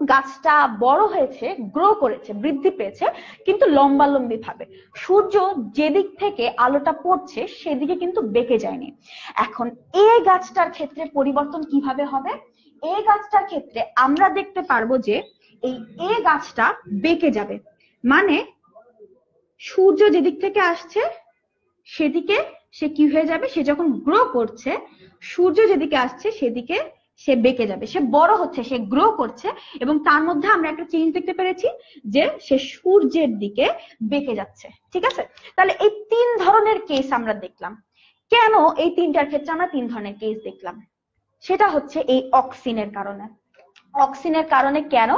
গাছটা বড় হয়েছে, গ্রো করেছে, বৃদ্ধি পেয়েছে, কিন্তু লম্বালম্বি ভাবে। সূর্য যেদিক থেকে আলোটা পড়ছে সেদিকে কিন্তু বেঁকে যায়নি। এখন এই গাছটার ক্ষেত্রে পরিবর্তন কিভাবে হবে, এই গাছটার ক্ষেত্রে আমরা দেখতে পারবো যে এই এ গাছটা বেঁকে যাবে, মানে সূর্য যেদিক থেকে আসছে সেদিকে সে কি হয়ে যাবে, সে যখন গ্রো করছে সূর্য যেদিকে আসছে সেদিকে সে বেঁকে যাবে, সে বড় হচ্ছে, সে গ্রো করছে, এবং তার মধ্যে আমরা একটা চেঞ্জ দেখতে পেরেছি যে সে সূর্যের দিকে বেঁকে যাচ্ছে। ঠিক আছে, তাহলে এই 3 ধরনের কেস আমরা দেখলাম। কেন এই 3টার ক্ষেত্রে আমরা 3 ধরনের কেস দেখলাম, সেটা হচ্ছে এই অক্সিনের কারণে। অক্সিনের কারণে কেন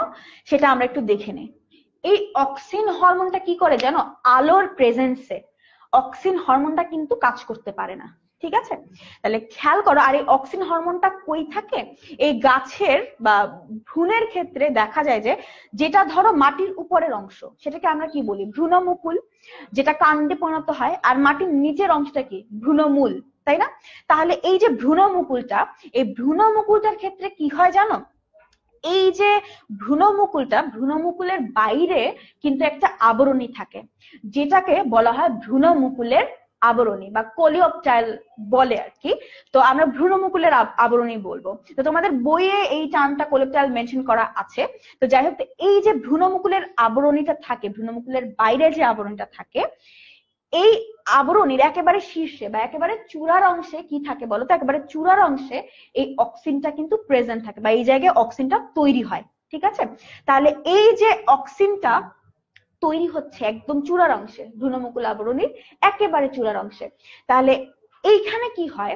সেটা আমরা একটু দেখে নিই। এই অক্সিন হরমোনটা কি করে জানো, আলোর প্রেজেন্সে অক্সিন হরমোনটা কিন্তু কাজ করতে পারে না। ঠিক আছে, তাহলে খেয়াল করো। আর এই অক্সিন হরমোনটা কই থাকে, এই গাছের বা ভ্রূণের ক্ষেত্রে দেখা যায় যে যেটা ধরো মাটির উপরের অংশ সেটাকে আমরা কি বলি, ভ্রূণমুকুল, যেটা কাণ্ডে পরিণত হয়, আর মাটির নিচের অংশটা কি, ভ্রূণমূল, তাই না? তাহলে এই যে ভ্রূণমুকুলটা, এই ভ্রূণমুকুলটার ক্ষেত্রে কি হয় জানো, এই যে ভ্রূণমুকুলের বাইরে কিন্তু একটা আবরণী থাকে, যেটাকে বলা হয় ভ্রূণমুকুলের আবরণী বা কোলিওপটাইল বলে আর কি। তো আমরা ভ্রূণমুকুলের আবরণী বলবো। তো তোমাদের বইয়ে এই টার্মটা কোলিওপটাইল মেনশন করা আছে। তো যাই হোক, এই যে ভ্রূণমুকুলের আবরণীটা থাকে, ভ্রূণমুকুলের বাইরে যে আবরণীটা থাকে, এই আবরণীর একেবারে শীর্ষে বা একেবারে চূড়ার অংশে কি থাকে বলতো, একেবারে চূড়ার অংশে এই অক্সিনটা কিন্তু প্রেজেন্ট থাকে বা এই জায়গায় অক্সিনটা তৈরি হয়। ঠিক আছে, তাহলে এই যে অক্সিনটা তৈরি হচ্ছে একদম চূড়ার অংশে, ভ্রূণমুকুল আবরণীর একেবারে চূড়ার অংশে। তাহলে এইখানে কি হয়,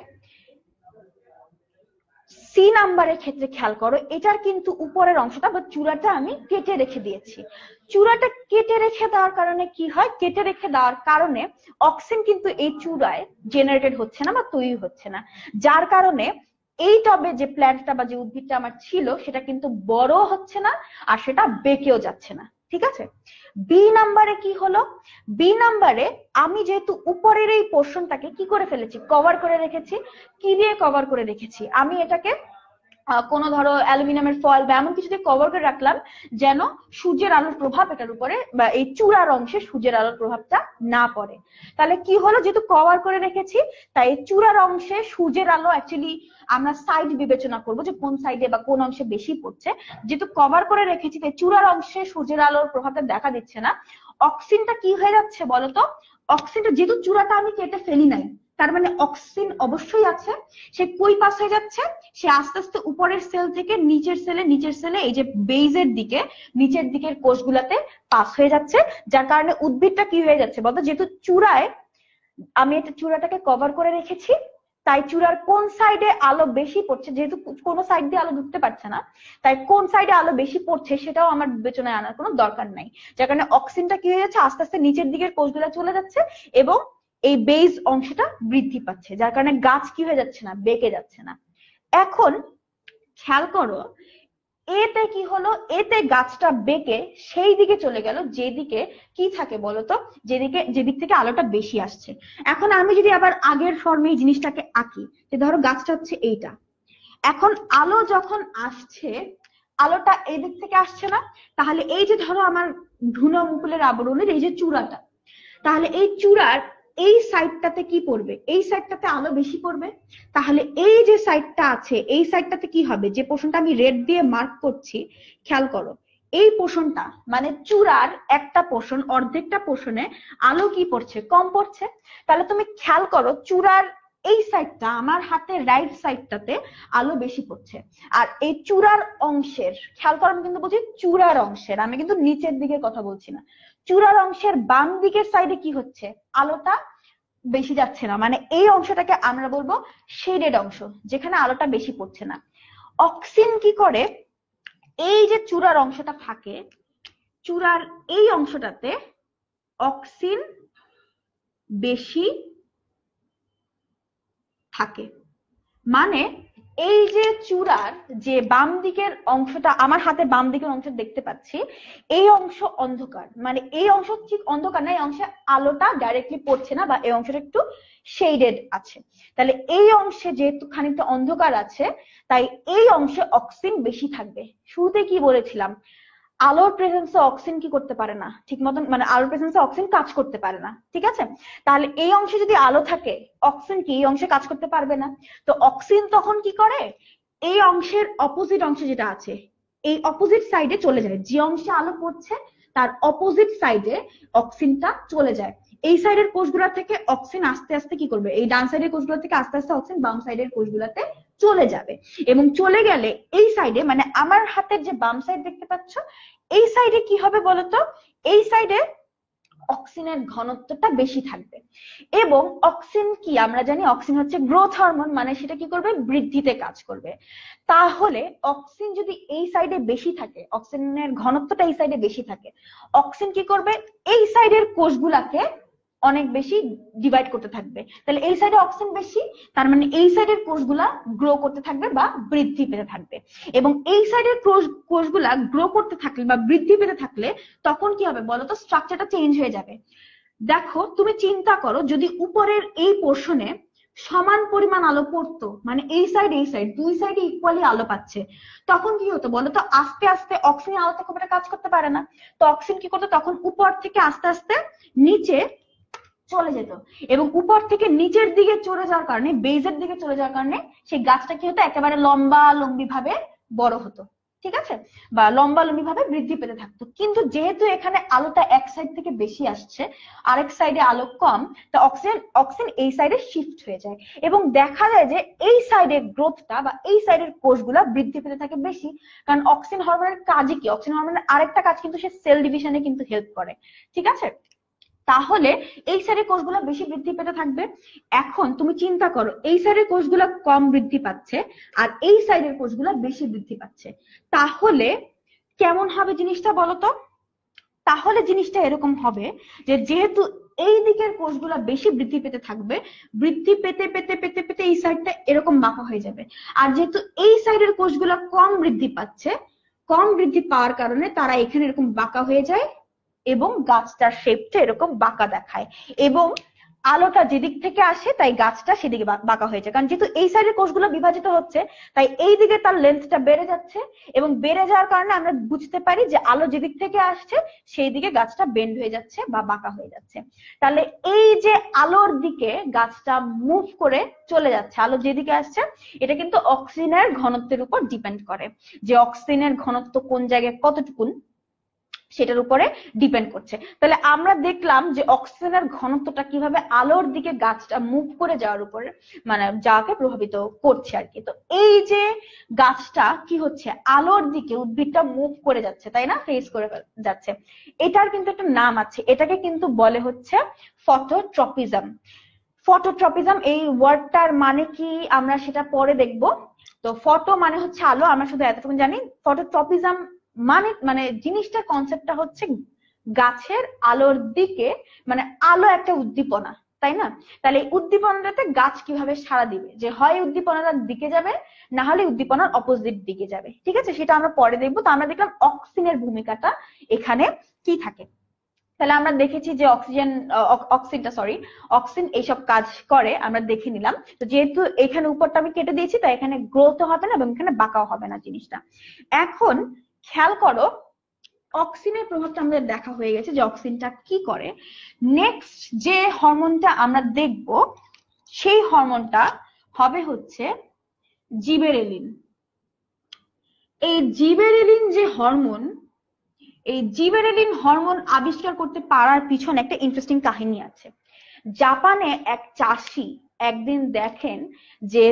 সি নাম্বারের ক্ষেত্রে খেয়াল করো, এটার কিন্তু উপরের অংশটা বা চূড়াটা আমি কেটে রেখে দিয়েছি। চূড়াটা কেটে রেখে দেওয়ার কারণে কি হয়, কেটে রেখে দেওয়ার কারণে অক্সিজেন কিন্তু এই চূড়ায় জেনারেটেড হচ্ছে না বা তৈরি হচ্ছে না, যার কারণে এই টবে যে প্ল্যান্টটা বা যে উদ্ভিদটা আমার ছিল সেটা কিন্তু বড় হচ্ছে না আর সেটা বেঁকেও যাচ্ছে না। ঠিক আছে, বি নাম্বারে কি হলো, বি নাম্বারে আমি যেহেতু উপরের এই পোর্শনটাকে কি করে ফেলেছি, কভার করে রেখেছি। কি দিয়ে কভার করে রেখেছি, আমি এটাকে কোনো ধরো অ্যালুমিনিয়ামের ফয়েল বা এমন কিছু দিয়ে কভার করে রাখলাম যেন সূর্যের আলোর প্রভাব এটার উপরে বা এই চূড়ার অংশে সূর্যের আলোর প্রভাবটা না পড়ে। তাহলে কি হলো, যেহেতু কভার করে রেখেছি তাই চূড়ার অংশে সূর্যের আলো অ্যাকচুয়ালি আমরা সাইড বিবেচনা করবো যে কোন সাইডে বা কোন অংশে বেশি পড়ছে। যেহেতু কভার করে রেখেছি তাই চূড়ার অংশে সূর্যের আলোর প্রভাবটা দেখা দিচ্ছে না। অক্সিজেনটা কি হয়ে যাচ্ছে বলতো, অক্সিজেনটা যেহেতু চূড়াটা আমি কেটে ফেলি নাই, তার মানে অক্সিজেন অবশ্যই আছে। সে কই পাস হয়ে যাচ্ছে, সে আস্তে আস্তে উপরের সেল থেকে নিচের সেলে এই যে বেজের দিকে নিচের দিকের কোষগুলাতে পাস হয়ে যাচ্ছে। যার কারণে উদ্ভিদটা কি হয়ে যাচ্ছে বলতো, যেহেতু চূড়ায় আমি এটা চূড়াটাকে কভার করে রেখেছি তাই চূড়ার কোন সাইডে আলো বেশি পড়ছে, যেহেতু কোনো সাইড দিয়ে আলো ঢুকতে পারছে না তাই কোন সাইডে আলো বেশি পড়ছে সেটাও আমার বিবেচনায় আনার কোনো দরকার নাই। যার কারণে অক্সিজেনটা কি হয়ে যাচ্ছে, আস্তে আস্তে নিচের দিকের কোষগুলা চলে যাচ্ছে এবং এই বেজ অংশটা বৃদ্ধি পাচ্ছে, যার কারণে গাছ কি হয়ে যাচ্ছে না, বেঁকে যাচ্ছে না। এখন খেয়াল করো এতে কি হলো, এতে গাছটা বেঁকে সেই দিকে চলে গেল যেদিকে কি থাকে বলতো, যেদিক থেকে আলোটা বেশি আসছে। এখন আমি যদি আবার আগের ফর্মে এই জিনিসটাকে আঁকি, যে ধরো গাছটা হচ্ছে এইটা, এখন আলো যখন আসছে আলোটা এই দিক থেকে আসছে না, তাহলে এই যে ধরো আমার ধুনো মুকুলের আবরণের এই যে চূড়াটা, তাহলে এই চূড়ার এই সাইডটাতে কি পড়বে, এই সাইডটাতে আলো বেশি পড়বে। তাহলে এই যে সাইডটা আছে এই সাইডটাতে কি হবে, যে পোর্শনটা আমি রেড দিয়ে মার্ক করছি খেয়াল করো, এই পোর্শনটা মানে চূড়ার একটা পোর্শন অর্ধেকটা পোর্শনে আলো কি পড়ছে, কম পড়ছে। তাহলে তুমি খেয়াল করো চূড়ার এই সাইডটা আমার হাতের রাইট সাইডটাতে আলো বেশি পড়ছে। আর এই চূড়ার অংশের খেয়াল করো, আমি কিন্তু বলছি চূড়ার অংশের, আমি কিন্তু নিচের দিকের কথা বলছি না। চূড়ার অংশের বাম দিকের সাইডে কি হচ্ছে, আলোটা বেশি যাচ্ছে না, মানে এই অংশটাকে আমরা বলবো শেডেড অংশ, যেখানে আলোটা বেশি পড়ছে না। অক্সিজেন কি করে, এই যে চূড়ার অংশটা থাকে, চূড়ার এই অংশটাতে অক্সিজেন বেশি থাকে। মানে এই যে চূড়ার যে বাম দিকের অংশটা আমার হাতে বাম দিকের অংশ দেখতে পাচ্ছি, এই অংশ অন্ধকার, মানে এই অংশ ঠিক অন্ধকার না, এই অংশে আলোটা ডাইরেক্টলি পড়ছে না বা এই অংশটা একটু শেডেড আছে। তাহলে এই অংশে যেহেতু খানিকটা অন্ধকার আছে তাই এই অংশে অক্সিজেন বেশি থাকবে। শুরুতে কি বলেছিলাম, আলোর প্রেজেন্সে অক্সিজেন কি করতে পারে না ঠিক মতন, মানে আলোর প্রেজেন্সে অক্সিজেন কাজ করতে পারে না, ঠিক আছে। তাহলে এই অংশে যদি আলো থাকে অক্সিজেন কি এই অংশে কাজ করতে পারবে না। তো অক্সিজেন তখন কি করে, এই অংশের অপোজিট অংশে যেটা আছে এই অপোজিট সাইডে চলে যায়, যে অংশে আলো পড়ছে তার অপোজিট সাইডে অক্সিজেনটা চলে যায়। এই সাইডের কোষগুলা থেকে অক্সিজেন আস্তে আস্তে কি করবে, এই ডান সাইডের কোষগুলা থেকে আস্তে আস্তে অক্সিজেন বাম সাইডের কোষগুলাতে চলে যাবে। এবং চলে গেলে এই সাইডে, মানে আমার হাতের যে বাম সাইড দেখতে পাচ্ছ এই সাইডে কি হবে বলতো, এই সাইডে অক্সিজেনের ঘনত্বটা বেশি থাকবে। এবং অক্সিজেন কি আমরা জানি, অক্সিজেন হচ্ছে গ্রোথ হরমোন, মানে সেটা কি করবে, বৃদ্ধিতে কাজ করবে। তাহলে অক্সিজেন যদি এই সাইডে বেশি থাকে, অক্সিজেনের ঘনত্বটা এই সাইডে বেশি থাকে, অক্সিজেন কি করবে, এই সাইডের কোষগুলাকে অনেক বেশি ডিভাইড করতে থাকবে। তাহলে এই সাইডে অক্সিজেন বেশি, তার মানে এই সাইডের কোষগুলা গ্রো করতে থাকবে বা বৃদ্ধি পেতে থাকবে। এবং এই সাইডের কোষগুলা গ্রো করতে থাকলে বা বৃদ্ধি পেতে থাকলে তখন কি হবে বলতো, স্ট্রাকচারটা চেঞ্জ হয়ে যাবে। দেখো তুমি চিন্তা করো, যদি উপরের এই পোর্শনে সমান পরিমাণ আলো পড়তো, মানে এই সাইড দুই সাইডে ইকুয়ালি আলো পাচ্ছে, তখন কি হতো বলতো, আস্তে আস্তে অক্সিজেন আলোতে খুব একটা কাজ করতে পারে না, তো অক্সিজেন কি করতো তখন উপর থেকে আস্তে আস্তে নিচে চলে যেত। এবং উপর থেকে নিচের দিকে চলে যাওয়ার কারণে, বেজের দিকে চলে যাওয়ার কারণে সেই গাছটা কি হতো, একেবারে লম্বা লম্বি ভাবে বড় হতো, ঠিক আছে, বা লম্বা লম্বি ভাবে বৃদ্ধি পেতে থাকতো। কিন্তু যেহেতু এখানে আলোটা এক সাইড থেকে বেশি আসছে, আরেক সাইডে আলো কম, তা অক্সিজেন এই সাইডে শিফট হয়ে যায় এবং দেখা যায় যে এই সাইডের গ্রোথটা বা এই সাইডের কোষগুলা বৃদ্ধি পেতে থাকে বেশি। কারণ অক্সিজেন হরমোনের কাজই কি, অক্সিজেন হরমোনের আরেকটা কাজ কিন্তু সে সেল ডিভিশনে কিন্তু হেল্প করে, ঠিক আছে। তাহলে এই সাইডের কোষগুলো বেশি বৃদ্ধি পেতে থাকবে। এখন তুমি চিন্তা করো, এই সাইডের কোষগুলো কম বৃদ্ধি পাচ্ছে আর এই সাইডের কোষগুলো বেশি বৃদ্ধি পাচ্ছে, তাহলে কেমন হবে জিনিসটা বলতো। তাহলে জিনিসটা এরকম হবে যে যেহেতু এই দিকের কোষগুলো বেশি বৃদ্ধি পেতে থাকবে, বৃদ্ধি পেতে পেতে পেতে পেতে এই সাইডটা এরকম বাঁকা হয়ে যাবে। আর যেহেতু এই সাইডের কোষগুলো কম বৃদ্ধি পাচ্ছে, কম বৃদ্ধি পাওয়ার কারণে তারা এখানে এরকম বাঁকা হয়ে যায় এবং গাছটার শেপটা এরকম বাঁকা দেখায়। এবং আলোটা যেদিক থেকে আসে তাই গাছটা সেদিকে বাঁকা হয়েছে, কারণ যেহেতু এই সাইডের কোষগুলো বিভাজিত হচ্ছে তাই এই দিকে তার লেন্থটা বেড়ে যাচ্ছে, এবং বেড়ে যাওয়ার কারণে আমরা বুঝতে পারি যে আলো যেদিক থেকে আসছে সেই দিকে গাছটা বেন্ড হয়ে যাচ্ছে বা বাঁকা হয়ে যাচ্ছে। তাহলে এই যে আলোর দিকে গাছটা মুভ করে চলে যাচ্ছে, আলো যেদিকে আসছে, এটা কিন্তু অক্সিজেনের ঘনত্বের উপর ডিপেন্ড করে, যে অক্সিজেনের ঘনত্ব কোন জায়গায় কতটুকুন সেটার উপরে ডিপেন্ড করছে। তাহলে আমরা দেখলাম যে অক্সিজেনের ঘনত্বটা কিভাবে আলোর দিকে গাছটা মুভ করে যাওয়ার উপরে মানে যাকে প্রভাবিত করছে আর কি। তো এই যে গাছটা কি হচ্ছে, আলোর দিকে উদ্ভিদটা মুভ করে যাচ্ছে, তাই না, ফেস করে যাচ্ছে, এটার কিন্তু একটা নাম আছে, এটাকে কিন্তু বলে হচ্ছে ফটোট্রপিজম। ফটোট্রপিজম এই ওয়ার্ডটার মানে কি আমরা সেটা পরে দেখব। তো ফটো মানে হচ্ছে আলো, আমরা শুধু এতটুকু জানি। ফটোট্রপিজম মানে মানে জিনিসটার কনসেপ্টটা হচ্ছে গাছের আলোর দিকে, মানে আলো একটা উদ্দীপনা, তাই না? তাহলে এই উদ্দীপনাটাতে গাছ কিভাবে সাড়া দিবে, যে হয় উদ্দীপনাটার দিকে যাবে না হলে উদ্দীপনার অপোজিট দিকে যাবে, ঠিক আছে, সেটা আমরা পরে দেখবো। তো আমরা দেখলাম অক্সিজেনের ভূমিকাটা এখানে কি থাকে। তাহলে আমরা দেখেছি যে অক্সিজেন এইসব কাজ করে, আমরা দেখে নিলাম। তো যেহেতু এখানে উপরটা আমি কেটে দিয়েছি তাই এখানে গ্রোথ হবে না এবং এখানে বাঁকাও হবে না জিনিসটা। এখন খেয়াল করো, অক্সিজেনের প্রভাবটা আমাদের দেখা হয়ে গেছে যে অক্সিজেনটা কি করে। নেক্সট যে হরমোনটা আমরা দেখব সেই হরমোনটা হবে হচ্ছে জিবেরেলিন। এই জিবেরেলিন যে হরমোন, এই জিবেরেলিন হরমোন আবিষ্কার করতে পারার পিছনে একটা ইন্টারেস্টিং কাহিনী আছে। জাপানে এক চাষি একদিন দেখেন যে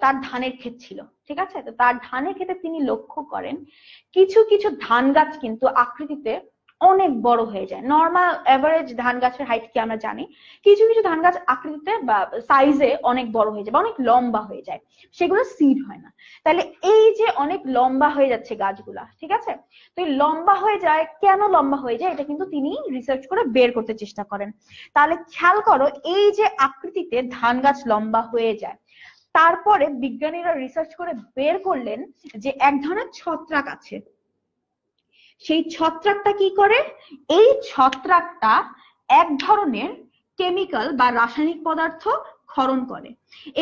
তার ধানের ক্ষেত ছিল, ঠিক আছে, তো তার ধানের ক্ষেতে তিনি লক্ষ্য করেন কিছু কিছু ধান গাছ কিন্তু আকৃতিতে অনেক বড় হয়ে যায়। নর্মাল এভারেজ ধান গাছের হাইট কি আমরা জানি, কিছু কিছু ধান গাছ আকৃতিতে বা সাইজে অনেক বড় হয়ে যায় বা অনেক লম্বা হয়ে যায়, সেগুলো সিড হয় না। তাহলে এই যে অনেক লম্বা হয়ে যাচ্ছে গাছগুলা, ঠিক আছে, তো এই লম্বা হয়ে যায়, কেন লম্বা হয়ে যায় এটা কিন্তু তিনি রিসার্চ করে বের করতে চেষ্টা করেন। তাহলে খেয়াল করো, এই যে আকৃতিতে ধান গাছ লম্বা হয়ে যায়, তারপরে বিজ্ঞানীরা রিসার্চ করে বের করলেন যে এক ধরনের ছত্রাক আছে। সেই ছত্রাকটা কি করে, এই ছত্রাকটা এক ধরনের কেমিক্যাল বা রাসায়নিক পদার্থ ক্ষরণ করে।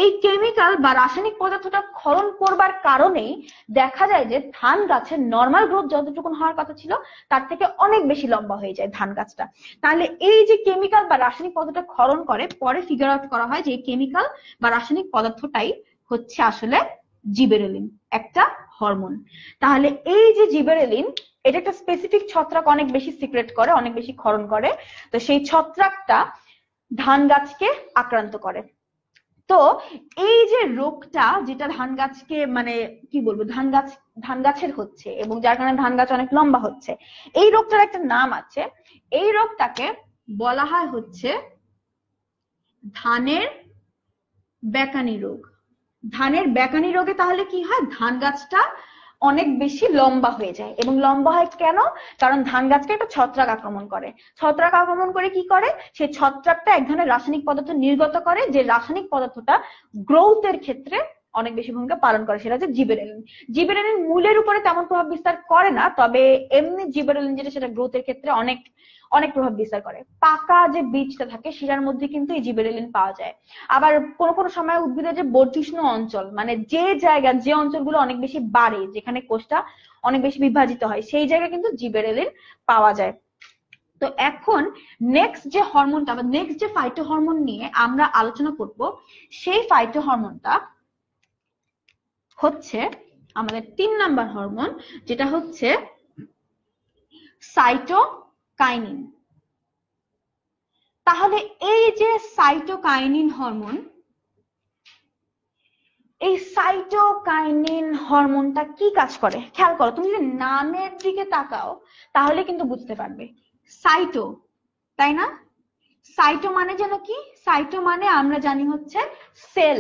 এই কেমিক্যাল বা রাসায়নিক পদার্থটা ক্ষরণ করবার কারণেই দেখা যায় যে ধান গাছের নর্মাল গ্রোথ যতটুকু হওয়ার কথা ছিল তার থেকে অনেক বেশি লম্বা হয়ে যায় ধান গাছটা। তাহলে এই যে কেমিক্যাল বা রাসায়নিক পদার্থটা ক্ষরণ করে, পরে ফিগার আউট করা হয় যে এই কেমিক্যাল বা রাসায়নিক পদার্থটাই হচ্ছে আসলে জিবেরেলিন, একটা হরমোন। তাহলে এই যে জিবেরেলিন, এটা একটা স্পেসিফিক ছত্রাক অনেক বেশি সিক্রেট করে, অনেক বেশি ক্ষরণ করে। তো সেই ছত্রাকটা ধান গাছকে আক্রান্ত করে। তো এই যে রোগটা যেটা ধান গাছকে মানে কি বলবো ধান গাছের হচ্ছে এবং যার কারণে ধান গাছ অনেক লম্বা হচ্ছে, এই রোগটার একটা নাম আছে। এই রোগটাকে বলা হয় হচ্ছে ধানের বেকানি রোগ। ধানের বেকানি রোগে তাহলে কি হয়, ধান গাছটা অনেক বেশি লম্বা হয়ে যায়। এবং লম্বা হয় কেন, কারণ ধান গাছকে একটা ছত্রাক আক্রমণ করে। ছত্রাক আক্রমণ করে কি করে, সেই ছত্রাকটা এক ধরনের রাসায়নিক পদার্থ নির্গত করে, যে রাসায়নিক পদার্থটা গ্রোথের ক্ষেত্রে অনেক বেশি ভূমিকা পালন করে, সেটা হচ্ছে জিবেরেলিন। জিবেরেলিন মূলের উপরে তেমন প্রভাব বিস্তার করে না, তবে এমনি জিবেরেলিন যেটা সেটা গ্রোথের ক্ষেত্রে অনেক অনেক প্রভাব বিস্তার করে। পাকা যে বীজটা থাকে সেটার মধ্যে কিন্তু এই জিবেরেলিন পাওয়া যায়। আবার কোনো কোনো সময় উদ্ভিদের যে বর্ধিষ্ণু অঞ্চল, মানে যে জায়গা যে অঞ্চলগুলো অনেক বেশি বাড়ে, যেখানে কোষটা অনেক বেশি বিভাজিত হয়, সেই জায়গায় কিন্তু জিবেরেলিন পাওয়া যায়। তো এখন নেক্সট যে হরমোনটা বা নেক্সট যে ফাইটো হরমোন নিয়ে আমরা আলোচনা করব, সেই ফাইটো হরমোনটা হচ্ছে আমাদের 3 নাম্বার হরমোন, যেটা হচ্ছে সাইটোকাইনিন। তাহলে এই যে সাইটোকাইনিন হরমোন, এই সাইটোকাইনিন হরমোনটা কি কাজ করে খেয়াল করো। তুমি যদি নামের দিকে তাকাও তাহলে কিন্তু বুঝতে পারবে। সাইটো, তাই না? সাইটো মানে যেন কি, সাইটো মানে আমরা জানি হচ্ছে সেল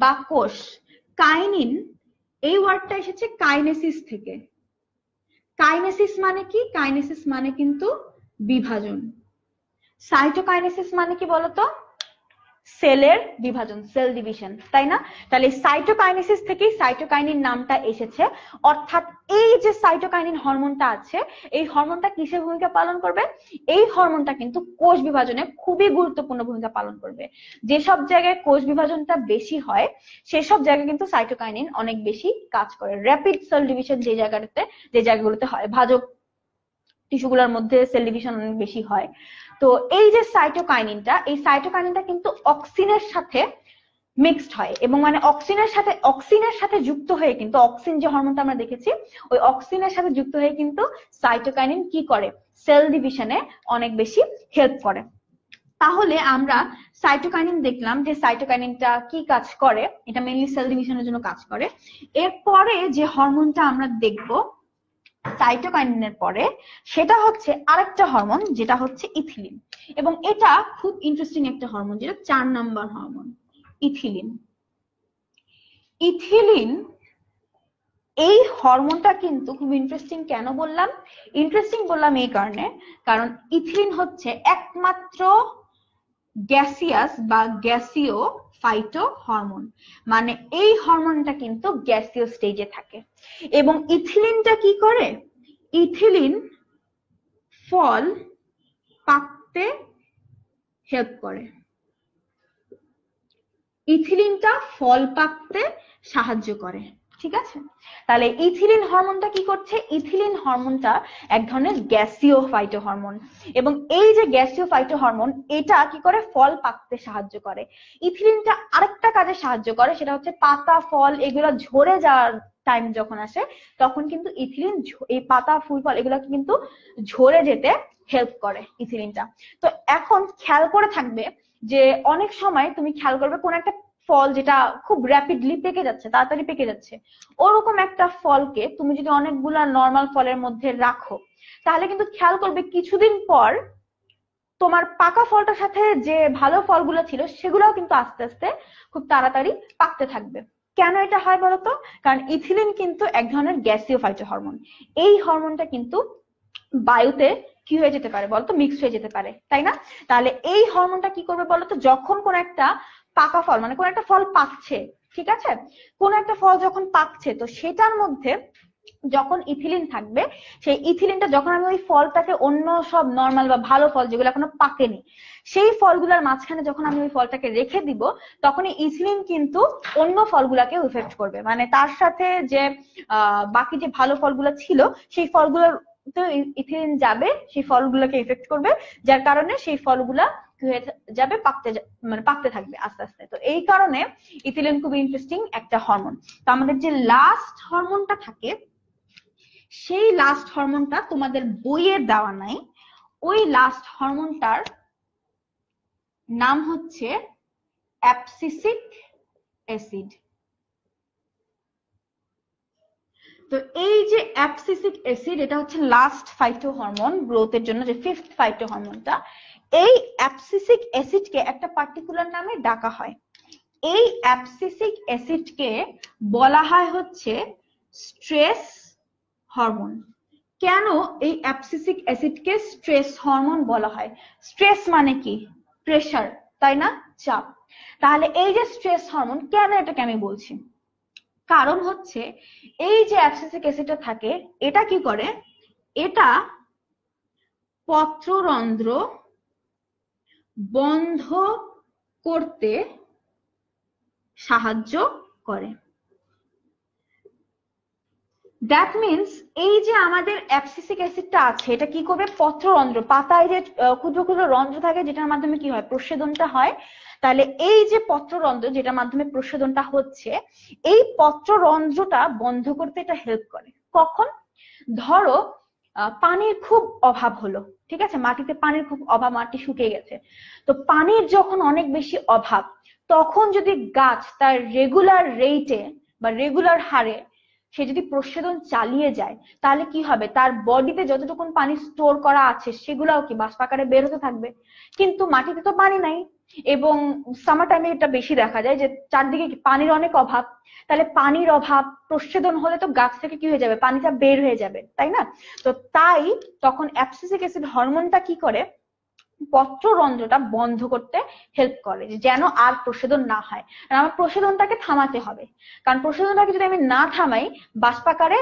বা কোষ। কাইনিন, এই ওয়ার্ডটা এসেছে কাইনেসিস থেকে। কাইনেসিস মানে কি, কাইনেসিস মানে কিন্তু বিভাজন। সাইটোকাইনেসিস মানে কি বলতো, সেলের বিভাজন, সেল ডিভিশন, তাই না? তাহলে সাইটোকাইনেসিস থেকেই সাইটোকাইনিন নামটা এসেছে। অর্থাৎ এই যে সাইটোকাইনিন হরমোনটা আছে, এই হরমোনটা কিসের ভূমিকা পালন করবে? এই হরমোনটা কিন্তু কোষ বিভাজনে খুবই গুরুত্বপূর্ণ ভূমিকা পালন করবে। যেসব জায়গায় কোষ বিভাজনটা বেশি হয় সেসব জায়গায় কিন্তু সাইটোকাইনিন অনেক বেশি কাজ করে। র্যাপিড সেল ডিভিশন যে জায়গাগুলোতে হয়, ভাজক টিস্যুগুলোর মধ্যে সেল ডিভিশন অনেক বেশি হয়। তো এই যে সাইটোকাইনিনটা কিন্তু অক্সিনের সাথে মিক্সড হয়, এবং মানে অক্সিনের সাথে যুক্ত হয়ে কিন্তু অক্সিন যে হরমোনটা আমরা দেখেছি, ওই অক্সিনের সাথে যুক্ত হয়ে কিন্তু সাইটোকাইনিন কি করে? সেল ডিভিশনে অনেক বেশি হেল্প করে। তাহলে আমরা সাইটোকাইনিন দেখলাম যে সাইটোকাইনিনটা কি কাজ করে, এটা মেইনলি সেল ডিভিশনের জন্য কাজ করে। এরপরে যে হরমোনটা আমরা দেখবো সাইটোকাইনিনের পরে, সেটা হচ্ছে আরেকটা হরমোন, যেটা হচ্ছে ইথিলিন। এবং এটা খুব ইন্টারেস্টিং একটা হরমোন, যেটা 4 নাম্বার হরমোন, ইথিলিন। ইথিলিন এই হরমোনটা কিন্তু খুব ইন্টারেস্টিং। কেন বললাম ইন্টারেস্টিং? বললাম এই কারণে, কারণ ইথিলিন হচ্ছে একমাত্র গ্যাসিয়াস বা গ্যাসীয় ফাইটো হরমোন। মানে এই হরমোনটা কিন্তু গ্যাসীয় স্টেজে থাকে। এবং ইথিলিনটা কি করে? ইথিলিন ফল পাকতে হেল্প করে। ইথিলিনটা ফল পাকতে সাহায্য করে, ঠিক আছে? তাহলে ইথিলিন হরমোনটা কি করছে? ইথিলিন হরমোনটা এক ধরনের গ্যাসীয় ফাইটো হরমোন, এবং এই যে গ্যাসীয় ফাইটো হরমোন, এটা কি করে? ফল পাকতে সাহায্য করে। ইথিলিনটা আরেকটা কাজে সাহায্য করে, সেটা হচ্ছে পাতা ফল এগুলো ঝরে যাওয়ার টাইম যখন আসে, তখন কিন্তু ইথিলিন এই পাতা ফুল ফল এগুলোকে কিন্তু ঝরে যেতে হেল্প করে ইথিলিনটা। তো এখন খেয়াল করে থাকবে যে অনেক সময় তুমি খেয়াল করবে কোন একটা ফল যেটা খুব র্যাপিডলি পেকে যাচ্ছে, তাড়াতাড়ি পেকে যাচ্ছে, ওরকম একটা ফলকে তুমি যদি অনেকগুলা নর্মাল ফলের মধ্যে রাখো, তাহলে কিন্তু খেয়াল করবে কিছুদিন পর তোমার পাকা ফলটার সাথে যে ভালো ফলগুলো ছিল সেগুলোও কিন্তু আস্তে আস্তে খুব তাড়াতাড়ি পাকতে থাকবে। কেন এটা হয় বলতো? কারণ ইথিলিন কিন্তু এক ধরনের গ্যাসীয় ফাইটো হরমোন। এই হরমোনটা কিন্তু বায়ুতে কি হয়ে যেতে পারে বলতো? মিক্স হয়ে যেতে পারে, তাই না? তাহলে এই হরমোনটা কি করবে বলতো? যখন কোন একটা পাকা ফল, মানে কোন একটা ফল পাকছে, ঠিক আছে, কোন একটা ফল যখন পাকছে, তো সেটার মধ্যে যখন ইথিলিন থাকবে, সেই ইথিলিনটা যখন আমি ওই ফলটাকে অন্য সব নর্মাল বা ভালো ফল যেগুলো এখনো পাকেনি, সেই ফলগুলোর মাঝখানে যখন আমি ওই ফলটাকে রেখে দিব, তখন এই ইথিলিন কিন্তু অন্য ফলগুলাকে ইফেক্ট করবে। মানে তার সাথে যে বাকি যে ভালো ফলগুলো ছিল, সেই ফলগুলোর তো ইথিলিন যাবে, সেই ফলগুলোকে ইফেক্ট করবে, যার কারণে সেই ফলগুলা যাবে পাকতে থাকবে আস্তে আস্তে। তো এই কারণে ইথিলিন খুব ইন্টারেস্টিং একটা হরমোন। তো আমাদের যে লাস্ট হরমোনটা থাকে, সেই লাস্ট হরমোনটা তোমাদের বইয়ে দেওয়া নাই। ওই লাস্ট হরমোনটার নাম হচ্ছে অ্যাবসিসিক অ্যাসিড। তো এই যে অ্যাবসিসিক অ্যাসিড, এটা হচ্ছে লাস্ট ফাইটো হরমোন গ্রোথের জন্য, যে ফিফথ ফাইটো হরমোনটা। এই অ্যাবসিসিক অ্যাসিডকে একটা পার্টিকুলার নামে ডাকা হয়। এই অ্যাবসিসিক অ্যাসিডকে বলা হয় হচ্ছে স্ট্রেস হরমোন। কেন এই অ্যাবসিসিক অ্যাসিডকে স্ট্রেস হরমোন বলা হয়? স্ট্রেস মানে কি? প্রেসার, তাই না? চাপ। তাহলে এই যে স্ট্রেস হরমোন, কেন এটাকে আমি বলছি? কারণ হচ্ছে এই যে অ্যাবসিসিক অ্যাসিডটা থাকে, এটা কি করে? এটা পত্ররন্ধ্র বন্ধ করতে সাহায্য করে। দ্যাট মিনস এই যে আমাদের অ্যাবসিসিক অ্যাসিডটা আছে, এটা কি করবে? পত্ররন্ধ্র, পাতায় যে ক্ষুদ্র ক্ষুদ্র রন্ধ্র থাকে, যেটার মাধ্যমে কি হয়? প্রস্বেদনটা হয়। তাহলে এই যে পত্ররন্ধ্র, যেটার মাধ্যমে প্রস্বেদনটা হচ্ছে, এই পত্ররন্ধ্রটা বন্ধ করতে এটা হেল্প করে। কখন? ধরো পানির খুব অভাব হলো, ঠিক আছে, মাটিতে পানির খুব অভাব, মাটি শুকিয়ে গেছে। তো পানির যখন অনেক বেশি অভাব, তখন যদি গাছ তার রেগুলার রেটে বা রেগুলার হারে সে যদি প্রস্বেদন চালিয়ে যায়, তাহলে কি হবে? তার বডিতে যতটুকু পানি স্টোর করা আছে সেগুলাও কি বাষ্প আকারে বের হতে থাকবে। কিন্তু মাটিতে তো পানি নাই, এবং সামার টাইমে এটা বেশি দেখা যায় যে চারদিকে পানির অনেক অভাব। তাহলে পানির অভাব, প্রস্বেদন হলে তো গাছ থেকে কি হয়ে যাবে? পানিটা বের হয়ে যাবে, তাই না? তো তাই তখন অ্যাবসিসিক অ্যাসিড হরমোনটা কি করে? পত্ররন্ধ্রটা বন্ধ করতে হেল্প করে, যেন আর প্রশোধন না হয়। আর আমার প্রশোধনটাকে থামাতে হবে, কারণ প্রশোধনটাকে যদি আমি না থামাই বাষ্পাকারে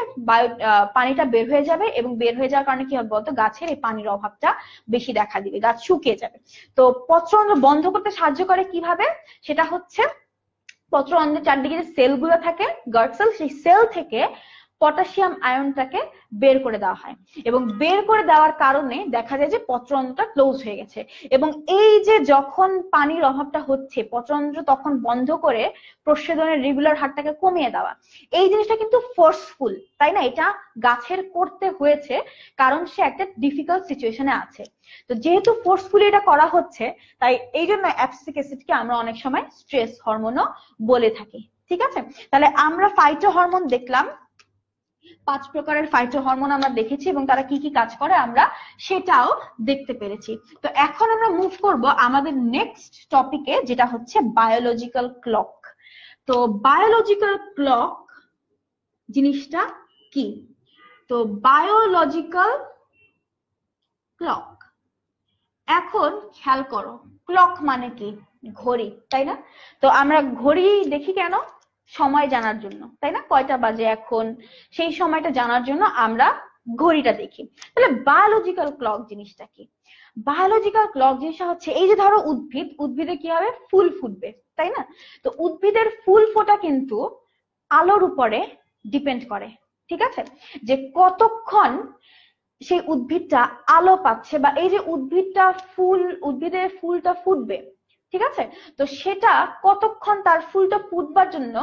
পানিটা বের হয়ে যাবে, এবং বের হয়ে যাওয়ার কারণে কি হবে বলতো, গাছের এই পানির অভাবটা বেশি দেখা দিবে, গাছ শুকিয়ে যাবে। তো পত্ররন্ধ্র বন্ধ করতে সাহায্য করে কিভাবে, সেটা হচ্ছে পত্ররন্ধ্রের চারদিকে যে সেলগুলো থাকে, গার্ড সেল, সেই সেল থেকে পটাশিয়াম আয়নটাকে বের করে দেওয়া হয়, এবং বের করে দেওয়ার কারণে দেখা যায় যে পত্ররন্ধ্রটা ক্লোজ হয়ে গেছে। এবং এই যে যখন পানির অভাবটা হচ্ছে, পত্ররন্ধ্র তখন বন্ধ করে প্রস্বেদনের রেগুলার হারটাকে কমিয়ে দেওয়া, এই জিনিসটা কিন্তু ফোর্সফুল, তাই না? এটা গাছের করতে হয়েছে কারণ সে একটা ডিফিকাল্ট সিচুয়েশনে আছে। তো যেহেতু ফোর্সফুলি এটা করা হচ্ছে, তাই এই জন্য অ্যাবসিসিক অ্যাসিডকে আমরা অনেক সময় স্ট্রেস হরমোনও বলে থাকি। ঠিক আছে, তাহলে আমরা ফাইটো হরমোন দেখলাম, 5 প্রকারের ফাইটো হরমোন আমরা দেখেছি, এবং তারা কি কি কাজ করে আমরা সেটাও দেখতে পেরেছি। তো এখন আমরা মুভ করব আমাদের নেক্সট টপিকে, যেটা হচ্ছে বায়োলজিক্যাল ক্লক। তো বায়োলজিক্যাল ক্লক জিনিসটা কি? তো বায়োলজিক্যাল ক্লক, এখন খেয়াল করো, ক্লক মানে কি? ঘড়ি, তাই না? তো আমরা ঘড়ি দেখি কেন? সময় জানার জন্য, তাই না? কয়টা বাজে এখন, সেই সময়টা জানার জন্য আমরা ঘড়িটা দেখি। তাহলে বায়োলজিক্যাল ক্লক জিনিসটা কি? বায়োলজিক্যাল ক্লক জিনিসটা হচ্ছে, এই যে ধরো উদ্ভিদে কি হবে, ফুল ফুটবে, তাই না? তো উদ্ভিদের ফুল ফোটা কিন্তু আলোর উপরে ডিপেন্ড করে। ঠিক আছে, যে কতক্ষণ সেই উদ্ভিদটা আলো পাচ্ছে, বা এই যে উদ্ভিদের ফুলটা ফুটবে, ঠিক আছে, তো সেটা কতক্ষণ, তার ফুলটা ফুটবার জন্য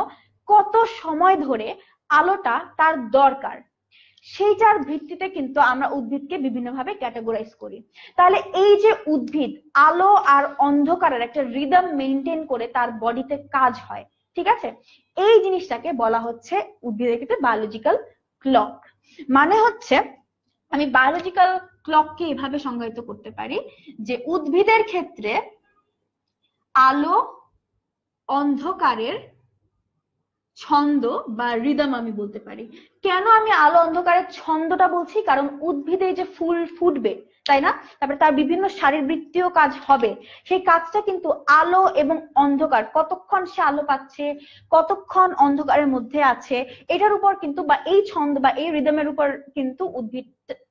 কত সময় ধরে আলোটা তার দরকার, সেইটার ভিত্তিতে কিন্তু আমরা উদ্ভিদকে বিভিন্ন ভাবে ক্যাটাগরাইজ করি। তাহলে এই যে উদ্ভিদ আলো আর অন্ধকারের একটা রিদম মেনটেন করে তার বডিতে কাজ হয়, ঠিক আছে, এই জিনিসটাকে বলা হচ্ছে উদ্ভিদের ক্ষেত্রে বায়োলজিক্যাল ক্লক। মানে হচ্ছে, আমি বায়োলজিক্যাল ক্লককে এভাবে সংজ্ঞায়িত করতে পারি যে উদ্ভিদের ক্ষেত্রে আলো অন্ধকারের ছন্দ বা রিদম আমি বলতে পারি। কেন আমি আলো অন্ধকারের ছন্দটা বলছি? কারণ উদ্ভিদে যে ফুল ফুটবে, তাই না, তারপরে তার বিভিন্ন শারীরবৃত্তীয় কাজ হবে, সেই কাজটা কিন্তু আলো এবং অন্ধকার, কতক্ষণ সে আলো পাচ্ছে, কতক্ষণ অন্ধকারের মধ্যে আছে, এটার উপর কিন্তু, বা এই ছন্দ বা এই রিদমের উপর কিন্তু উদ্ভিদ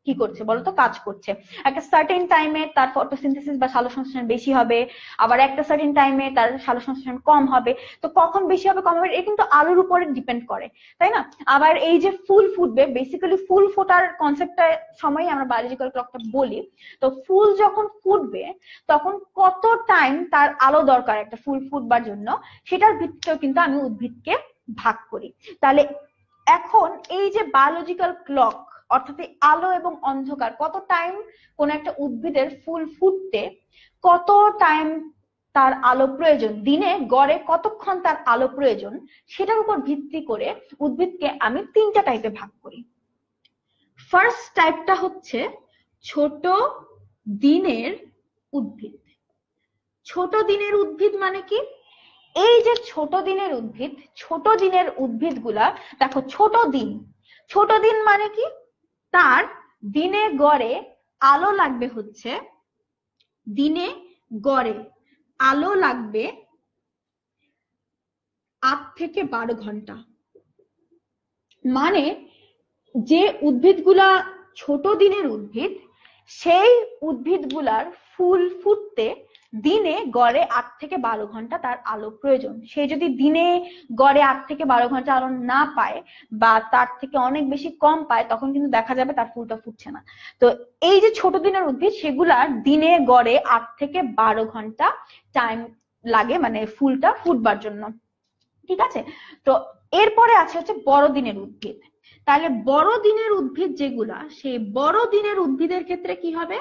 কি করছে বলতো, কাজ করছে। একটা সার্টেন টাইমে তার ফটোসিনথেসিস বা সালোকসংশ্লেষণ বেশি হবে, আবার একটা সার্টেন টাইমে তার সালোকসংশ্লেষণ কম হবে। তো কখন বেশি হবে কম হবে এটা কিন্তু আলোর উপরে ডিপেন্ড করে, তাই না? আবার এই যে ফুল ফুটবে, বেসিক্যালি ফুল ফোটার কনসেপ্টটা সময় আমরা বায়োলজিক্যাল ক্লকটা বলি। তো ফুল যখন ফুটবে তখন কত টাইম তার আলো দরকার একটা ফুল ফুটবার জন্য, সেটার ভিত্তিতেও কিন্তু আমি উদ্ভিদকে ভাগ করি। তাহলে এখন এই যে বায়োলজিক্যাল ক্লক, অর্থাৎ আলো এবং অন্ধকার, কত টাইম কোন একটা উদ্ভিদের ফুল ফুটতে কত টাইম তার আলো প্রয়োজন, দিনে গড়ে কতক্ষণ তার আলো প্রয়োজন, সেটার উপর ভিত্তি করে উদ্ভিদকে আমি 3টা টাইপে ভাগ করি। ফার্স্ট টাইপটা হচ্ছে ছোট দিনের উদ্ভিদ। ছোট দিনের উদ্ভিদ মানে কি? এই যে ছোট দিনের উদ্ভিদগুলা দেখো, ছোট দিন মানে কি? তার দিনে গড়ে আলো লাগবে হচ্ছে, দিনে গড়ে আলো লাগবে 8 থেকে 12 ঘন্টা। মানে যে উদ্ভিদগুলা ছোট দিনের উদ্ভিদ, সেই উদ্ভিদগুলার ফুল ফুটতে দিনে গড়ে 8 থেকে 12 ঘন্টা তার আলো প্রয়োজন। সে যদি দিনে গড়ে 8 থেকে 12 ঘন্টা আলো না পায়, বা তার থেকে অনেক বেশি কম পায়, তখন কিন্তু দেখা যাবে তার ফুলটা ফুটছে না। তো এই যে ছোট দিনের উদ্ভিদ, সেগুলার দিনে গড়ে 8 থেকে 12 ঘন্টা টাইম লাগে, মানে ফুলটা ফুটবার জন্য। ঠিক আছে, তো এরপরে আছে হচ্ছে বড় দিনের উদ্ভিদ। তাহলে বড় দিনের উদ্ভিদ যেগুলা, সেই বড় দিনের উদ্ভিদের ক্ষেত্রে কি হবে?